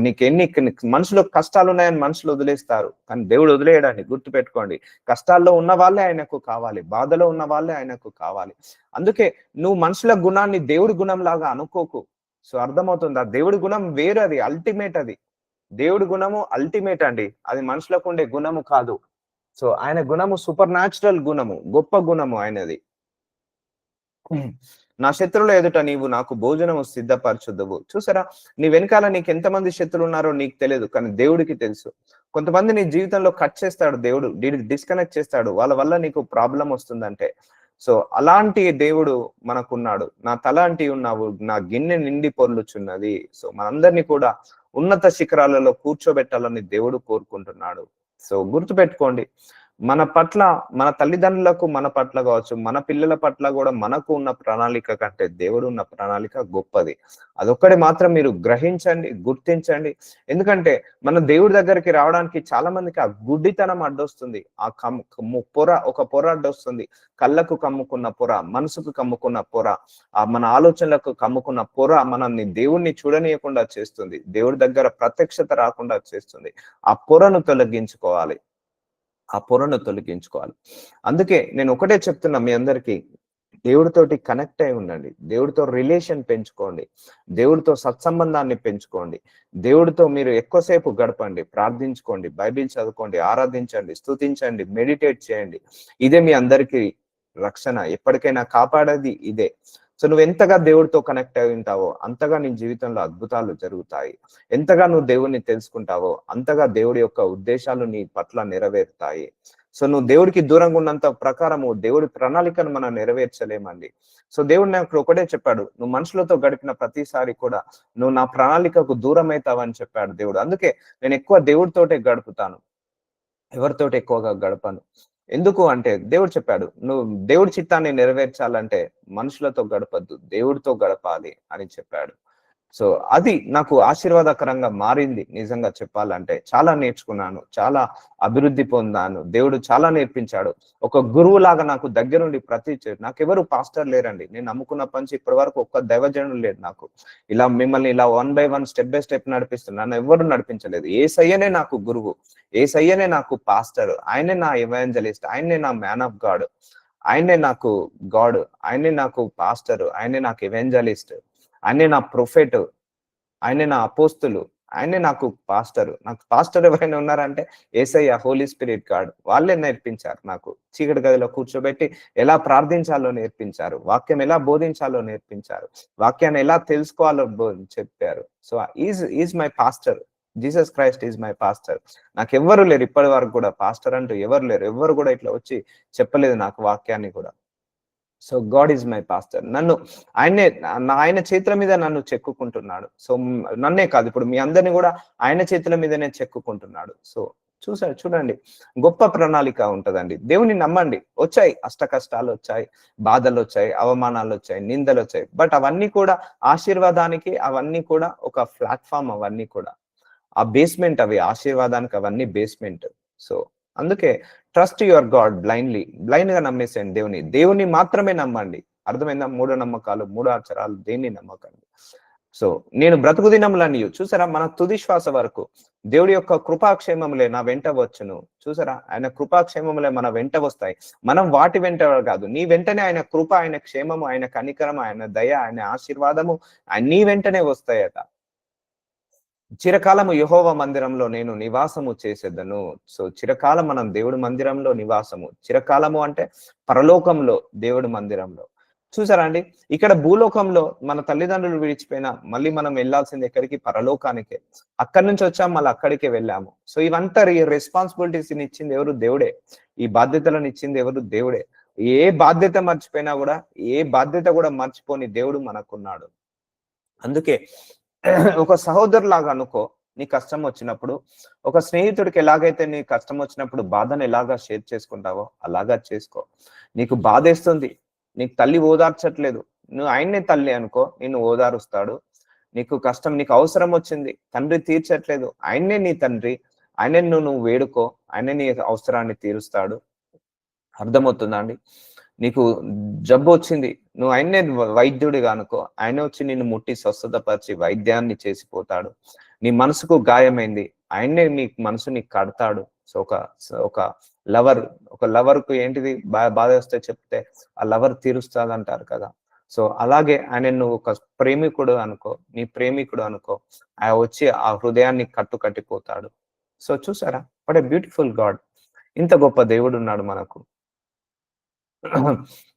మనుషులకు కష్టాలున్నాయని మనుషులు వదిలేస్తారు. కానీ దేవుడు వదిలేయడాన్ని గుర్తుపెట్టుకోండి. కష్టాల్లో ఉన్న వాళ్ళే ఆయనకు కావాలి. బాధలో ఉన్న వాళ్ళే ఆయనకు కావాలి. అందుకే నువ్వు మనుషుల గుణాన్ని దేవుడి గుణం లాగా అనుకోకు. సో అర్థమవుతుందా? దేవుడి గుణం వేరు, అది అల్టిమేట్ అది. దేవుడి గుణము అల్టిమేట్ అండి. అది మనుషులకు ఉండే గుణము కాదు. సో ఆయన గుణము సూపర్ న్యాచురల్ గుణము, గొప్ప గుణము ఆయనది. నా శత్రువుల ఎదుట నీవు నాకు భోజనము సిద్ధపరచుదువు. చూసారా? నీ వెనకాల నీకు ఎంతమంది శత్రువులు ఉన్నారో నీకు తెలియదు. కానీ దేవుడికి తెలుసు. కొంతమంది నీ జీవితంలో కట్ చేస్తాడు దేవుడు. డిస్కనెక్ట్ చేస్తాడు. వాళ్ళ వల్ల నీకు ప్రాబ్లమ్ వస్తుందంటే. సో అలాంటి దేవుడు మనకున్నాడు. నా తల అంటి ఉన్నావు, నా గిన్నె నిండి పొర్లుచున్నది. సో మనందరినీ కూడా ఉన్నత శిఖరాలలో కూర్చోబెట్టాలని దేవుడు కోరుకుంటున్నాడు. సో గుర్తుపెట్టుకోండి, మన పట్ల, మన తల్లిదండ్రులకు మన పట్ల కావచ్చు, మన పిల్లల పట్ల కూడా మనకు ఉన్న ప్రణాళిక కంటే దేవుడు ఉన్న ప్రణాళిక గొప్పది. అదొక్కటి మాత్రం మీరు గ్రహించండి, గుర్తించండి. ఎందుకంటే మన దేవుడి దగ్గరికి రావడానికి చాలా మందికి ఆ గుడ్డితనం అడ్డొస్తుంది. ఆ ఒక పొర అడ్డొస్తుంది. కళ్ళకు కమ్ముకున్న పొర, మనసుకు కమ్ముకున్న పొర, మన ఆలోచనలకు కమ్ముకున్న పొర మనల్ని దేవుణ్ణి చూడనీయకుండా చేస్తుంది. దేవుడి దగ్గర ప్రత్యక్షత రాకుండా చేస్తుంది. ఆ పొరను తొలగించుకోవాలి. ఆ పొరను తొలగించుకోవాలి. అందుకే నేను ఒకటే చెప్తున్నా మీ అందరికీ, దేవుడితోటి కనెక్ట్ అయి ఉండండి. దేవుడితో రిలేషన్ పెంచుకోండి. దేవుడితో సత్సంబంధాన్ని పెంచుకోండి. దేవుడితో మీరు ఎక్కువసేపు గడపండి. ప్రార్థించుకోండి, బైబిల్ చదువుకోండి, ఆరాధించండి, స్తుతించండి, మెడిటేట్ చేయండి. ఇదే మీ అందరికీ రక్షణ. ఎప్పటికైనా కాపాడేది ఇదే. సో నువ్వు ఎంతగా దేవుడితో కనెక్ట్ అయి ఉంటావో అంతగా నీ జీవితంలో అద్భుతాలు జరుగుతాయి. ఎంతగా నువ్వు దేవుణ్ణి తెలుసుకుంటావో అంతగా దేవుడి యొక్క ఉద్దేశాలు నీ పట్ల నెరవేరుతాయి. సో నువ్వు దేవుడికి దూరంగా ఉన్నంత ప్రకారము దేవుడి ప్రణాళికను మనం నెరవేర్చలేమండి. సో దేవుడు నాకు ఒకటే చెప్పాడు, నువ్వు మనుషులతో గడిపిన ప్రతిసారి కూడా నువ్వు నా ప్రణాళికకు దూరం అవుతావని చెప్పాడు దేవుడు. అందుకే నేను ఎక్కువ దేవుడితోటే గడుపుతాను, ఎవరితోటి ఎక్కువగా గడపను. ఎందుకు అంటే దేవుడు చెప్పాడు, నువ్వు దేవుడి చిత్తాన్ని నెరవేర్చాలంటే మనుషులతో గడపద్దు, దేవుడితో గడపాలి అని చెప్పాడు. సో అది నాకు ఆశీర్వాదకరంగా మారింది. నిజంగా చెప్పాలంటే చాలా నేర్చుకున్నాను, చాలా అభివృద్ధి పొందాను. దేవుడు చాలా నేర్పించాడు. ఒక గురువులాగా నాకు దగ్గరుండి నాకెవరు పాస్టర్ లేరండి. నేను నమ్ముకున్నప్పటి నుంచి ఇప్పటి వరకు ఒక్క దైవజనుడు లేడు నాకు. ఇలా మిమ్మల్ని ఇలా 1 బై 1 స్టెప్ బై స్టెప్ నడిపిస్తున్నా, నన్ను ఎవ్వరు నడిపించలేదు. యేసయ్యనే నాకు గురువు, యేసయ్యనే నాకు పాస్టర్, ఆయనే నా ఎవాంజలిస్ట్, ఆయనే నా మ్యాన్ ఆఫ్ గాడ్, ఆయనే నాకు గాడ్, ఆయనే నాకు పాస్టర్, ఆయనే నాకు ఎవాంజలిస్ట్, ఆయనే నా ప్రొఫెట్, ఆయనే నా అపోస్తులు, ఆయనే నాకు పాస్టర్. నాకు పాస్టర్ ఎవరైనా ఉన్నారంటే యేసయ్య, హోలీ స్పిరిట్ గాడ్. వాళ్ళే నేర్పించారు నాకు. చీకటి గదిలో కూర్చోబెట్టి ఎలా ప్రార్థించాలో నేర్పించారు, వాక్యం ఎలా బోధించాలో నేర్పించారు, వాక్యాన్ని ఎలా తెలుసుకోవాలో చెప్పారు. So is my pastor. Jesus Christ is my pastor. నాకెవ్వరు లేరు ఇప్పటి వరకు కూడా, పాస్టర్ అంటూ ఎవరు లేరు. ఎవ్వరు కూడా ఇట్లా వచ్చి చెప్పలేదు నాకు వాక్యాన్ని కూడా. So God is my pastor. నన్ను ఆయన చేతుల మీద నన్ను చెక్కుకుంటున్నాడు. సో నన్నే కాదు, ఇప్పుడు మీ అందరిని కూడా ఆయన చేతుల మీదనే చెక్కుకుంటున్నాడు. సో చూడండి, గొప్ప ప్రణాళిక ఉంటదండి. దేవుని నమ్మండి. వచ్చాయి అష్ట కష్టాలు, వచ్చాయి బాధలు, వచ్చాయి అవమానాలు, వచ్చాయి నిందలు, వచ్చాయి. బట్ అవన్నీ కూడా ఆశీర్వాదానికి, అవన్నీ కూడా ఒక ప్లాట్ఫామ్, అవన్నీ కూడా ఆ బేస్మెంట్, అవి ఆశీర్వాదానికి అవన్నీ బేస్మెంట్. సో అందుకే ట్రస్ట్ యువర్ గాడ్ బ్లైండ్ గా నమ్మేసేయండి దేవుని మాత్రమే నమ్మండి. అర్థమైందా? మూఢ నమ్మకాలు, మూఢ ఆచారాలు దేన్ని నమ్మకండి. సో నేను బ్రతుకు దినములన్నీ చూసారా, మన తుది శ్వాస వరకు దేవుడి యొక్క కృపాక్షేమములే నా వెంట వచ్చును. చూసారా, ఆయన కృపాక్షేమములే మన వెంట వస్తాయి. మనం వాటి వెంట కాదు, నీ వెంటనే ఆయన కృప, ఆయన క్షేమము, ఆయన కనికరం, ఆయన దయ, ఆయన ఆశీర్వాదము నీ వెంటనే వస్తాయట. చిరకాలము యెహోవా మందిరంలో నేను నివాసము చేసేదను. సో చిరకాలం మనం దేవుడి మందిరంలో నివాసము. చిరకాలము అంటే పరలోకంలో, దేవుడి మందిరంలో. చూసారా అండి, ఇక్కడ భూలోకంలో మన తల్లిదండ్రులు విడిచిపోయినా మళ్ళీ మనం వెళ్ళాల్సింది ఎక్కడికి? పరలోకానికే. అక్కడి నుంచి వచ్చాం, మళ్ళీ అక్కడికే వెళ్ళాము. సో ఇవంతా రెస్పాన్సిబిలిటీస్ ఇచ్చింది ఎవరు? దేవుడే. ఈ బాధ్యతలను ఇచ్చింది ఎవరు? దేవుడే. ఏ బాధ్యత మర్చిపోయినా కూడా, ఏ బాధ్యత కూడా మర్చిపోని దేవుడు మనకున్నాడు. అందుకే ఒక సహోదరులాగా అనుకో. నీ కష్టం వచ్చినప్పుడు, ఒక స్నేహితుడికి ఎలాగైతే నీ కష్టం వచ్చినప్పుడు బాధను ఎలాగా షేర్ చేసుకుంటావో అలాగా చేసుకో. నీకు బాధేస్తుంది, నీకు తల్లి ఓదార్చట్లేదు, నువ్వు ఆయన్నే తల్లి అనుకో, నిన్ను ఓదారుస్తాడు. నీకు కష్టం, నీకు అవసరం వచ్చింది, తండ్రి తీర్చట్లేదు, ఆయన్నే నీ తండ్రి, ఆయనే నువ్వు వేడుకో, ఆయనే నీ అవసరాన్ని తీరుస్తాడు. అర్థమవుతుందా అండి? నీకు జబ్బు వచ్చింది, నువ్వు ఆయన్నే వైద్యుడిగా అనుకో, ఆయన వచ్చి నిన్ను ముట్టి స్వస్థతపరిచి వైద్యాన్ని చేసిపోతాడు. నీ మనసుకు గాయమైంది, ఆయన్నే నీ మనసుని కడతాడు. సో ఒక లవర్ కు ఏంటిది బాధ వస్తే చెప్తే ఆ లవర్ తీరుస్తాడు అంటారు కదా. సో అలాగే ఆయన నువ్వు ఒక ప్రేమికుడు అనుకో, నీ ప్రేమికుడు అనుకో, ఆయన వచ్చి ఆ హృదయాన్ని కట్టిపోతాడు. సో చూసారా, వాట్ ఏ బ్యూటిఫుల్ గాడ్. ఇంత గొప్ప దేవుడు ఉన్నాడు మనకు.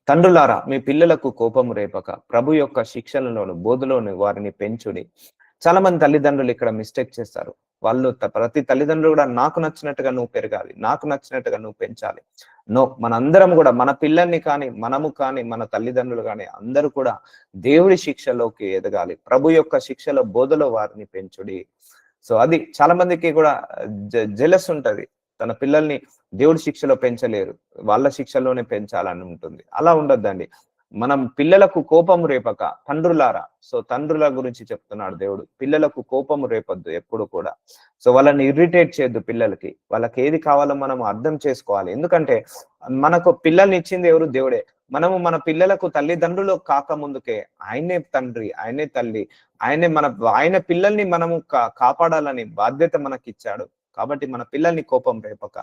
తండ్రులారా, మీ పిల్లలకు కోపము రేపక ప్రభు యొక్క శిక్షణలోను బోధలోను వారిని పెంచుడి. చాలా మంది తల్లిదండ్రులు ఇక్కడ మిస్టేక్ చేస్తారు. వాళ్ళు ప్రతి తల్లిదండ్రులు కూడా నాకు నచ్చినట్టుగా నువ్వు పెరగాలి, నాకు నచ్చినట్టుగా నువ్వు పెంచాలి. నో, మనందరం కూడా మన పిల్లల్ని కానీ, మనము కానీ, మన తల్లిదండ్రులు కానీ అందరూ కూడా దేవుడి శిక్షలోకి ఎదగాలి. ప్రభు యొక్క శిక్షలో బోధలో వారిని పెంచుడి. సో అది చాలా మందికి కూడా జెలస్ ఉంటది. తన పిల్లల్ని దేవుడి శిక్షలో పెంచలేరు, వాళ్ళ శిక్షలోనే పెంచాలని ఉంటుంది. అలా ఉండొద్దండి. మనం పిల్లలకు కోపము రేపక తండ్రులారా. సో తండ్రుల గురించి చెప్తున్నాడు దేవుడు. పిల్లలకు కోపము రేపొద్దు ఎప్పుడు కూడా. సో వాళ్ళని ఇరిటేట్ చేయొద్దు. పిల్లలకి వాళ్ళకి ఏది కావాలో మనం అర్థం చేసుకోవాలి. ఎందుకంటే మనకు పిల్లల్ని ఇచ్చింది ఎవరు? దేవుడే. మనము మన పిల్లలకు తల్లిదండ్రులు కాక ముందుకే ఆయనే తండ్రి, ఆయనే తల్లి, ఆయన పిల్లల్ని మనము కాపాడాలని బాధ్యత మనకి ఇచ్చాడు. కాబట్టి మన పిల్లల్ని కోపం రేపక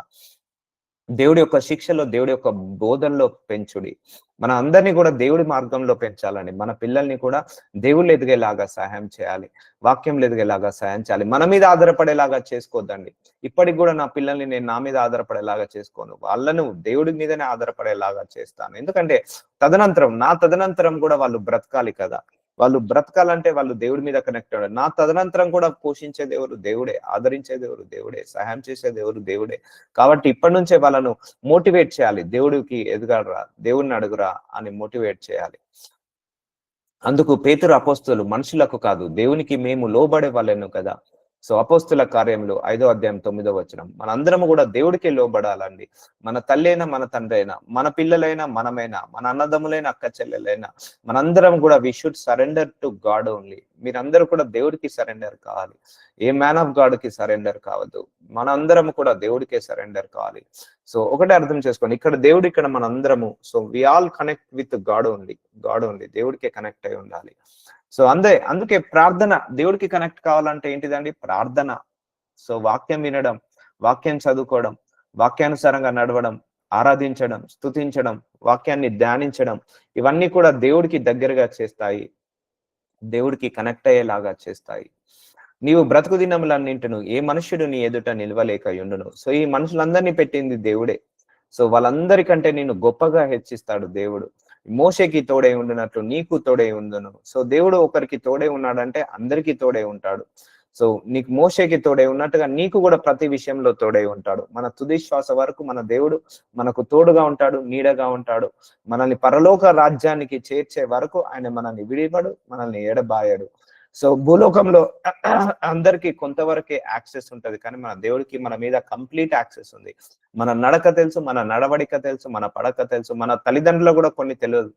దేవుడి యొక్క శిక్షలో, దేవుడి యొక్క బోధనలో పెంచుడి. మన అందరినీ కూడా దేవుడి మార్గంలో పెంచాలని, మన పిల్లల్ని కూడా దేవుళ్ళు ఎదిగేలాగా సహాయం చేయాలి, వాక్యంలో ఎదిగేలాగా సహాయం చేయాలి. మన మీద ఆధారపడేలాగా చేసుకోవద్దండి. ఇప్పటికి కూడా నా పిల్లల్ని నేను నా మీద ఆధారపడేలాగా చేసుకోను, వాళ్ళను దేవుడి మీదనే ఆధారపడేలాగా చేస్తాను. ఎందుకంటే తదనంతరం కూడా వాళ్ళు బ్రతకాలి కదా. వాళ్ళు బ్రతకాలంటే వాళ్ళు దేవుడి మీద కనెక్ట్ అవ్వాలి. నా తదనంతరం కూడా పోషించే దేవుడు దేవుడే, ఆదరించే దేవుడు దేవుడే, సహాయం చేసే దేవుడు దేవుడే. కాబట్టి ఇప్పటి నుంచే వాళ్ళను మోటివేట్ చేయాలి. దేవుడికి ఎదగాలిరా, దేవుడిని అడుగురా అని మోటివేట్ చేయాలి. అందుకు పేతురు అపోస్తలు మనుషులకు కాదు దేవునికి మేము లోబడే వాళ్ళను కదా. సో అపోస్తుల కార్యములు 5వ అధ్యాయం 9వ వచనం. మనందరము కూడా దేవుడికే లోబడాలండి. మన తల్లైనా మన తండ్రి అయినా, మన పిల్లలైనా మనమైనా, మన అన్నదమ్ములైన అక్క చెల్లెలైనా, మనందరం కూడా we should surrender to God only. మీరందరూ కూడా దేవుడికి సరెండర్ కావాలి. ఏ మ్యాన్ ఆఫ్ గాడ్ కి సరెండర్ కావద్దు. మనందరం కూడా దేవుడికే సరెండర్ కావాలి. సో ఒకటే అర్థం చేసుకోండి, ఇక్కడ దేవుడు, ఇక్కడ మనందరము. So we all connect with God only. God only, దేవుడికే కనెక్ట్ అయి ఉండాలి. సో అందుకే ప్రార్థన దేవుడికి కనెక్ట్ కావాలంటే ఏంటిదండి? ప్రార్థన. సో వాక్యం వినడం, వాక్యం చదువుకోవడం, వాక్యానుసారంగా నడవడం, ఆరాధించడం, స్తుతించడం, వాక్యాన్ని ధ్యానించడం, ఇవన్నీ కూడా దేవుడికి దగ్గరగా చేస్తాయి, దేవుడికి కనెక్ట్ అయ్యేలాగా చేస్తాయి. నీవు బ్రతుకు దినములన్నింటిను ఏ మనుష్యుడు నీ ఎదుట నిలవలేక యుండును. సో ఈ మనుషులందరినీ పెట్టింది దేవుడే. సో వాళ్ళందరికంటే నిన్ను గొప్పగా హెచ్చిస్తాడు దేవుడు. మోషేకి తోడై ఉండినట్లు నీకు తోడై ఉండును. సో దేవుడు ఒకరికి తోడై ఉన్నాడంటే అందరికీ తోడై ఉంటాడు. సో నీకు మోషేకి తోడై ఉన్నట్టుగా నీకు కూడా ప్రతి విషయంలో తోడై ఉంటాడు. మన తుది శ్వాస వరకు మన దేవుడు మనకు తోడుగా ఉంటాడు, నీడగా ఉంటాడు. మనల్ని పరలోక రాజ్యానికి చేర్చే వరకు ఆయన మనల్ని విడిపడు, మనల్ని ఎడబాయడు. సో భూలోకంలో అందరికి కొంతవరకే యాక్సెస్ ఉంటది, కానీ మన దేవుడికి మన మీద కంప్లీట్ యాక్సెస్ ఉంది. మన నడక తెలుసు, మన నడవడిక తెలుసు, మన పడక తెలుసు. మన తల్లిదండ్రులకు కూడా కొన్ని తెలియదు.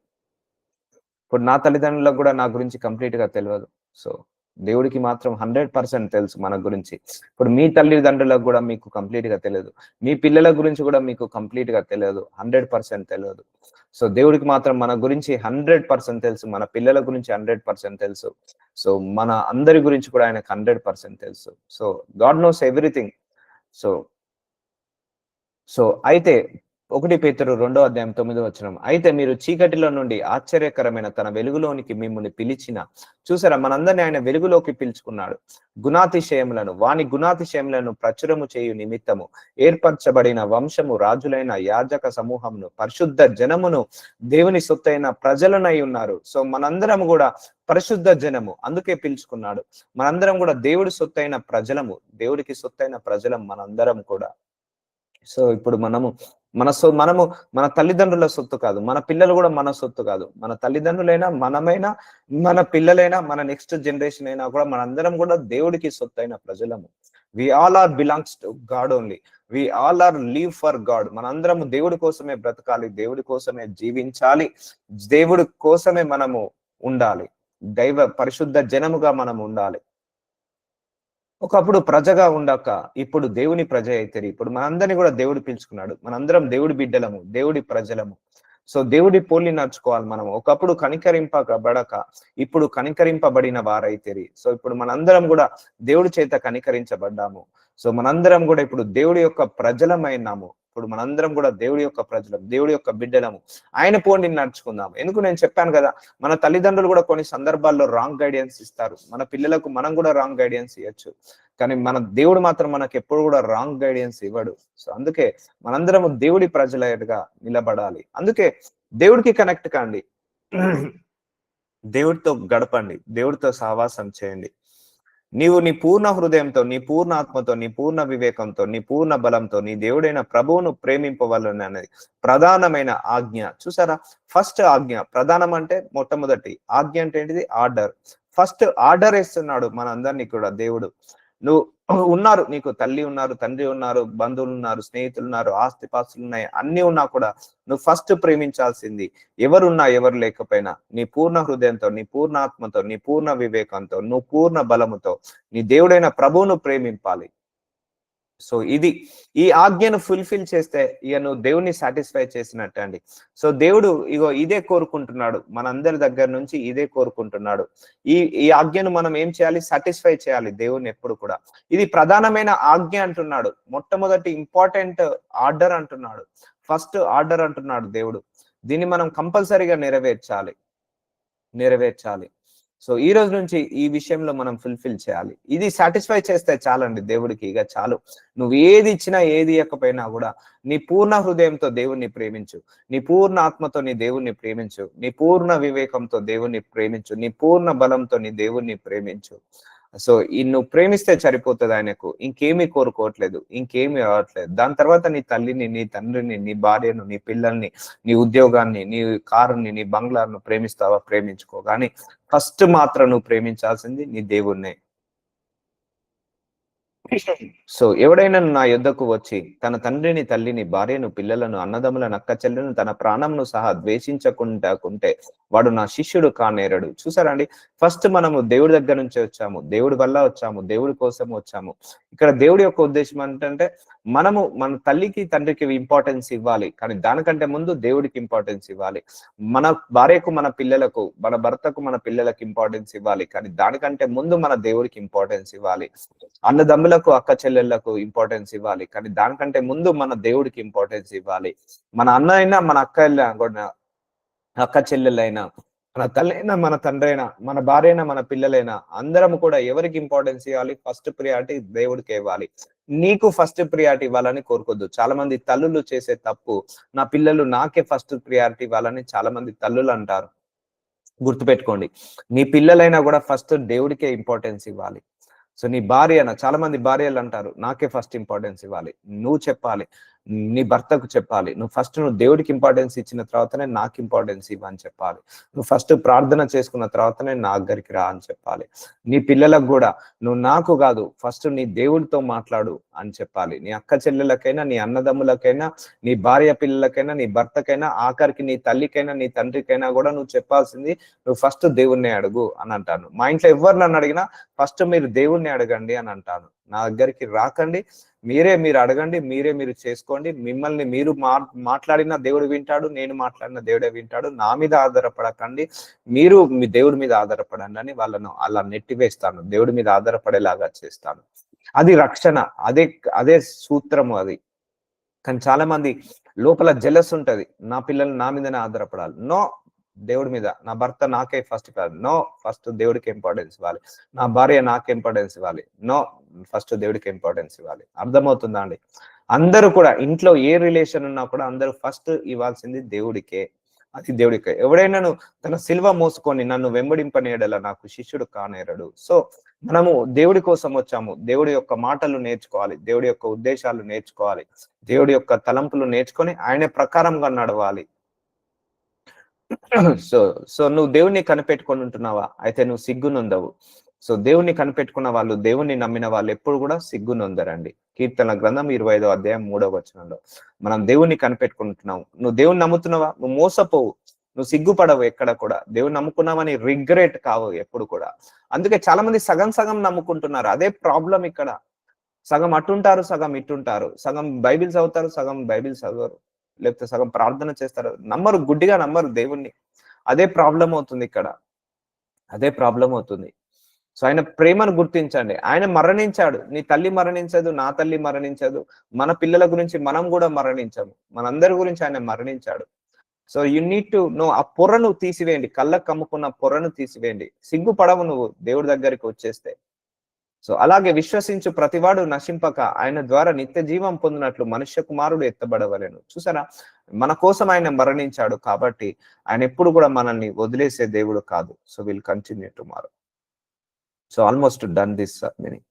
ఇప్పుడు నా తల్లిదండ్రులకు కూడా నా గురించి కంప్లీట్ గా తెలియదు. సో దేవుడికి మాత్రం 100% తెలుసు మన గురించి. ఇప్పుడు మీ తల్లిదండ్రులకు కూడా మీకు కంప్లీట్ గా తెలియదు. మీ పిల్లల గురించి కూడా మీకు కంప్లీట్ గా తెలియదు, 100% తెలియదు. సో దేవుడికి మాత్రం మన గురించి 100% తెలుసు, మన పిల్లల గురించి 100% తెలుసు. సో మన అందరి గురించి కూడా ఆయనకు 100% తెలుసు. So God knows everything. So so అయితే 1 పేతురు 2వ అధ్యాయం 9వ వచనం. అయితే మీరు చీకటిలో నుండి ఆశ్చర్యకరమైన తన వెలుగులోనికి మిమ్మల్ని పిలిచిన, చూసారా, మనందరినీ ఆయన వెలుగులోకి పిలుచుకున్నాడు. వాని గుణాతిశయములను ప్రచురము చేయు నిమిత్తము ఏర్పరచబడిన వంశము, రాజులైన యాజక సమూహమును, పరిశుద్ధ జనమును, దేవుని సొత్తైన ప్రజలనై ఉన్నారు. సో మనందరం కూడా పరిశుద్ధ జనము, అందుకే పిలుచుకున్నాడు. మనందరం కూడా దేవుడి సొత్తైన ప్రజలము, దేవుడికి సొత్తైన ప్రజలం మనందరం కూడా. సో ఇప్పుడు మనము మన తల్లిదండ్రుల సొత్తు కాదు, మన పిల్లలు కూడా మన సొత్తు కాదు. మన తల్లిదండ్రులైనా, మనమైనా, మన పిల్లలైనా, మన నెక్స్ట్ జనరేషన్ అయినా కూడా మనందరం కూడా దేవుడికి సొత్తైన ప్రజలము. We all are belongs to God only. We all are live for God. మనందరము దేవుడి కోసమే బ్రతకాలి, దేవుడి కోసమే జీవించాలి, దేవుడి కోసమే మనము ఉండాలి, దైవ పరిశుద్ధ జనముగా మనం ఉండాలి. ఒకప్పుడు ప్రజగా ఉండక ఇప్పుడు దేవుని ప్రజ అయితేరి. ఇప్పుడు మనందరినీ కూడా దేవుడు పిలుచుకున్నాడు. మనందరం దేవుడి బిడ్డలము, దేవుడి ప్రజలము. సో దేవుడి పోలి నడుచుకోవాలి మనం. ఒకప్పుడు కనికరింపబడక ఇప్పుడు కనికరింపబడిన వారైతేరి. సో ఇప్పుడు మనందరం కూడా దేవుడి చేత కనికరించబడ్డాము. సో మనందరం కూడా ఇప్పుడు దేవుడి యొక్క ప్రజలమైనాము. ఇప్పుడు మనందరం కూడా దేవుడి యొక్క ప్రజలం, దేవుడి యొక్క బిడ్డలము. ఆయన పోండి నడుచుకుందాం. ఎందుకు నేను చెప్పాను కదా, మన తల్లిదండ్రులు కూడా కొన్ని సందర్భాల్లో రాంగ్ గైడెన్స్ ఇస్తారు. మన పిల్లలకు మనం కూడా రాంగ్ గైడెన్స్ ఇవ్వచ్చు, కానీ మన దేవుడు మాత్రం మనకు ఎప్పుడు కూడా రాంగ్ గైడెన్స్ ఇవ్వడు. సో అందుకే మనందరము దేవుడి ప్రజలుగా నిలబడాలి. అందుకే దేవుడికి కనెక్ట్ కాండి, దేవుడితో గడపండి, దేవుడితో సహవాసం చేయండి. నీవు నీ పూర్ణ హృదయంతో, నీ పూర్ణ ఆత్మతో, నీ పూర్ణ వివేకంతో, నీ పూర్ణ బలంతో నీ దేవుడైన ప్రభువును ప్రేమింపవలని అనేది ప్రధానమైన ఆజ్ఞ. చూసారా, ఫస్ట్ ఆజ్ఞ. ప్రధానం అంటే మొట్టమొదటి, ఆజ్ఞ అంటే ఏంటిది? ఆర్డర్. ఫస్ట్ ఆర్డర్ ఇస్తున్నాడు మన అందరినీ కూడా దేవుడు. నువ్వు ఉన్నారు, నీకు తల్లి ఉన్నారు, తండ్రి ఉన్నారు, బంధువులు ఉన్నారు, స్నేహితులు ఉన్నారు, ఆస్తిపాస్తులు ఉన్నాయి, అన్ని ఉన్నా కూడా నువ్వు ఫస్ట్ ప్రేమించాల్సింది, ఎవరున్నా ఎవరు లేకపోయినా, నీ పూర్ణ హృదయంతో, నీ పూర్ణ ఆత్మతో, నీ పూర్ణ వివేకంతో, నువ్వు పూర్ణ బలముతో నీ దేవుడైన ప్రభువును ప్రేమింపాలి. సో ఈ ఆజ్ఞను ఫుల్ఫిల్ చేస్తే ఇక నువ్వు దేవుని సాటిస్ఫై చేసినట్టే అండి. సో దేవుడు ఇదే కోరుకుంటున్నాడు, మనందరి దగ్గర నుంచి ఇదే కోరుకుంటున్నాడు. ఈ ఆజ్ఞను మనం ఏం చేయాలి? సాటిస్ఫై చేయాలి దేవుని ఎప్పుడు కూడా. ఇది ప్రధానమైన ఆజ్ఞ అంటున్నాడు, మొట్టమొదటి ఇంపార్టెంట్ ఆర్డర్ అంటున్నాడు, ఫస్ట్ ఆర్డర్ అంటున్నాడు దేవుడు. దీన్ని మనం కంపల్సరీగా నెరవేర్చాలి. సో ఈ రోజు నుంచి ఈ విషయంలో మనం ఫుల్ఫిల్ చేయాలి. ఇది సాటిస్ఫై చేస్తే చాలండి దేవుడికి. ఇక చాలు. నువ్వు ఏది ఇచ్చినా ఏది ఇవ్వకపోయినా కూడా నీ పూర్ణ హృదయంతో దేవుణ్ణి ప్రేమించు, నీ పూర్ణ ఆత్మతో నీ దేవుణ్ణి ప్రేమించు, నీ పూర్ణ వివేకంతో దేవుణ్ణి ప్రేమించు, నీ పూర్ణ బలంతో నీ దేవుణ్ణి ప్రేమించు. సో ఈ నువ్వు ప్రేమిస్తే సరిపోతుంది. ఆయనకు ఇంకేమీ కోరుకోవట్లేదు, ఇంకేమీ అవ్వట్లేదు. దాని తర్వాత నీ తల్లిని, నీ తండ్రిని, నీ భార్యను, నీ పిల్లల్ని, నీ ఉద్యోగాన్ని, నీ కారుని, నీ బంగ్లాను ప్రేమిస్తావా ప్రేమించుకో, కానీ ఫస్ట్ మాత్రం నువ్వు ప్రేమించాల్సింది నీ దేవుణ్ణే. సో ఎవడైనా నా యొద్దకు వచ్చి తన తండ్రిని, తల్లిని, భార్యను, పిల్లలను, అన్నదమ్ములను, అక్క చెల్లెలను, తన ప్రాణంను సహా ద్వేషించకుంటే వాడు నా శిష్యుడు కానేరడు. చూసారా అండి, ఫస్ట్ మనము దేవుడి దగ్గర నుంచి వచ్చాము, దేవుడి వల్ల వచ్చాము, దేవుడి కోసం వచ్చాము. ఇక్కడ దేవుడి యొక్క ఉద్దేశం ఏంటంటే మనము మన తల్లికి తండ్రికి ఇంపార్టెన్స్ ఇవ్వాలి, కానీ దానికంటే ముందు దేవుడికి ఇంపార్టెన్స్ ఇవ్వాలి. మన భార్యకు, మన పిల్లలకు, మన భర్తకు, మన పిల్లలకు ఇంపార్టెన్స్ ఇవ్వాలి, కానీ దానికంటే ముందు మన దేవుడికి ఇంపార్టెన్స్ ఇవ్వాలి. అన్నదమ్ములకు, అక్క చెల్లెళ్లకు ఇంపార్టెన్స్ ఇవ్వాలి, కానీ దానికంటే ముందు మన దేవుడికి ఇంపార్టెన్స్ ఇవ్వాలి. మన అన్న అయినా, మన అక్క చెల్లెళ్ళైనా, మన తల్లైనా, మన తండ్రి అయినా, మన భార్య అయినా, మన పిల్లలైనా, అందరం కూడా ఎవరికి ఇంపార్టెన్స్ ఇవ్వాలి? ఫస్ట్ ప్రియారిటీ దేవుడికి ఇవ్వాలి. నీకు ఫస్ట్ ప్రియారిటీ ఇవ్వాలని కోరుకోద్దు. చాలా మంది తల్లులు చేసే తప్పు, నా పిల్లలు నాకే ఫస్ట్ ప్రియారిటీ ఇవ్వాలని చాలా మంది తల్లులు అంటారు. గుర్తుపెట్టుకోండి, నీ పిల్లలైనా కూడా ఫస్ట్ దేవుడికే ఇంపార్టెన్స్ ఇవ్వాలి. సో నీ భార్య, చాలా మంది భార్యలు అంటారు నాకే ఫస్ట్ ఇంపార్టెన్స్ ఇవ్వాలి. నువ్వు చెప్పాలి, నీ భర్తకు చెప్పాలి, నువ్వు దేవుడికి ఇంపార్టెన్స్ ఇచ్చిన తర్వాతనే నాకు ఇంపార్టెన్స్ ఇవ్వని చెప్పాలి. నువ్వు ఫస్ట్ ప్రార్థన చేసుకున్న తర్వాతనే నా దగ్గరికి రా అని చెప్పాలి. నీ పిల్లలకు కూడా నువ్వు నాకు కాదు, ఫస్ట్ నీ దేవుడితో మాట్లాడు అని చెప్పాలి. నీ అక్క చెల్లెలకైనా, నీ అన్నదమ్ములకైనా, నీ భార్య పిల్లలకైనా, నీ భర్తకైనా, ఆఖరికి నీ తల్లికైనా, నీ తండ్రికైనా కూడా నువ్వు చెప్పాల్సింది నువ్వు ఫస్ట్ దేవుణ్ణి అడుగు అని అంటాను. మా ఇంట్లో ఎవరు నన్ను అడిగినా ఫస్ట్ మీరు దేవుణ్ణి అడగండి అని అంటాను. నా దగ్గరికి రాకండి, మీరు అడగండి, మీరు చేసుకోండి. మిమ్మల్ని మీరు మాట్లాడిన దేవుడు వింటాడు, నేను మాట్లాడిన దేవుడే వింటాడు. నా మీద ఆధారపడకండి, మీరు మీ దేవుడి మీద ఆధారపడండి అని వాళ్ళను అలా నెట్టివేస్తాను. దేవుడి మీద ఆధారపడేలాగా చేస్తాను. అది రక్షణ, అదే సూత్రము అది. కానీ చాలా మంది లోపల జెలస్ ఉంటది, నా పిల్లలు నా మీదనే ఆధారపడాలి. నో, దేవుడి మీద. నా భర్త నాకే ఫస్ట్ కాదు, నో, ఫస్ట్ దేవుడికి ఇంపార్టెన్స్ ఇవ్వాలి. నా భార్య నాకు ఇంపార్టెన్స్ ఇవ్వాలి, నో, ఫస్ట్ దేవుడికి ఇంపార్టెన్స్ ఇవ్వాలి. అర్థమవుతుందా అండి? అందరూ కూడా ఇంట్లో ఏ రిలేషన్ ఉన్నా కూడా అందరూ ఫస్ట్ ఇవ్వాల్సింది దేవుడికే. అది దేవుడికే. ఎవడైనాను తన సిల్వ మోసుకొని నన్ను వెంబడింపనేయడలా నాకు శిష్యుడు కానేరడు. సో మనము దేవుడి కోసం వచ్చాము. దేవుడి యొక్క మాటలు నేర్చుకోవాలి, దేవుడి యొక్క ఉద్దేశాలు నేర్చుకోవాలి, దేవుడి యొక్క తలంపులు నేర్చుకొని ఆయన ప్రకారంగా నడవాలి. సో సో నువ్వు దేవుణ్ణి కనిపెట్టుకొని ఉంటున్నావా? అయితే నువ్వు సిగ్గునుందవు. సో దేవుణ్ణి కనిపెట్టుకున్న వాళ్ళు, దేవుణ్ణి నమ్మిన వాళ్ళు ఎప్పుడు కూడా సిగ్గునొందరండి. కీర్తన గ్రంథం 25వ అధ్యాయం 3వ వచనంలో మనం దేవుణ్ణి కనిపెట్టుకుంటున్నావు. నువ్వు దేవుణ్ణి నమ్ముతున్నావా? నువ్వు మోసపోవు, నువ్వు సిగ్గుపడవు ఎక్కడ కూడా. దేవుని నమ్ముకున్నావని రిగ్రెట్ కావు ఎప్పుడు కూడా. అందుకే చాలా మంది సగం సగం నమ్ముకుంటున్నారు. అదే ప్రాబ్లం ఇక్కడ. సగం అటుంటారు, సగం ఇటుంటారు. సగం బైబిల్ చదువుతారు, సగం బైబిల్ చదవరు. లేకపోతే సగం ప్రార్థన చేస్తారు, నమ్మరు, గుడ్డిగా నమ్మరు దేవుణ్ణి. అదే ప్రాబ్లం అవుతుంది ఇక్కడ, అదే ప్రాబ్లం అవుతుంది. సో ఆయన ప్రేమను గుర్తించండి. ఆయన మరణించాడు. నీ తల్లి మరణించదు, నా తల్లి మరణించదు, మన పిల్లల గురించి మనం కూడా మరణించము, మనందరి గురించి ఆయన మరణించాడు. So you need to know. ఆ పొరను తీసివేయండి, కళ్ళకు కమ్ముకున్న పొరను తీసివేయండి. సిగ్గుపడవు నువ్వు దేవుడి దగ్గరికి వచ్చేస్తే. సో అలాగే విశ్వసించు ప్రతివాడు నశింపక ఆయన ద్వారా నిత్య జీవం పొందినట్లు మనుష్య కుమారుడు ఎత్తబడవలెను. చూసారా, మన కోసం ఆయన మరణించాడు కాబట్టి ఆయన ఎప్పుడు కూడా మనల్ని వదిలేసే దేవుడు కాదు. So will continue tomorrow. So almost done this meaning.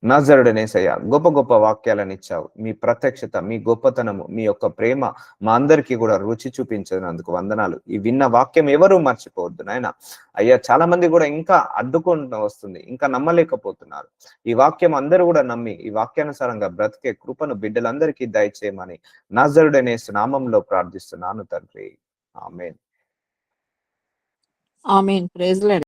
నజరుడనేసయ్య, గొప్ప గొప్ప వాక్యాలను ఇచ్చావు. మీ ప్రత్యక్షత, మీ గొప్పతనము, మీ యొక్క ప్రేమ మా అందరికీ కూడా రుచి చూపించినందుకు వందనాలు. ఈ విన్న వాక్యం ఎవరు మర్చిపోవద్దు నాయన. అయ్యా, చాలా మంది కూడా ఇంకా అడ్డుకుంటూ వస్తుంది, ఇంకా నమ్మలేకపోతున్నారు. ఈ వాక్యం అందరూ కూడా నమ్మి ఈ వాక్యానుసారంగా బ్రతికే కృపను బిడ్డలందరికీ దయచేయమని నజరుడనేసు నామంలో ప్రార్థిస్తున్నాను తండ్రి. ఆమేన్. ఆమేన్. Praise lord.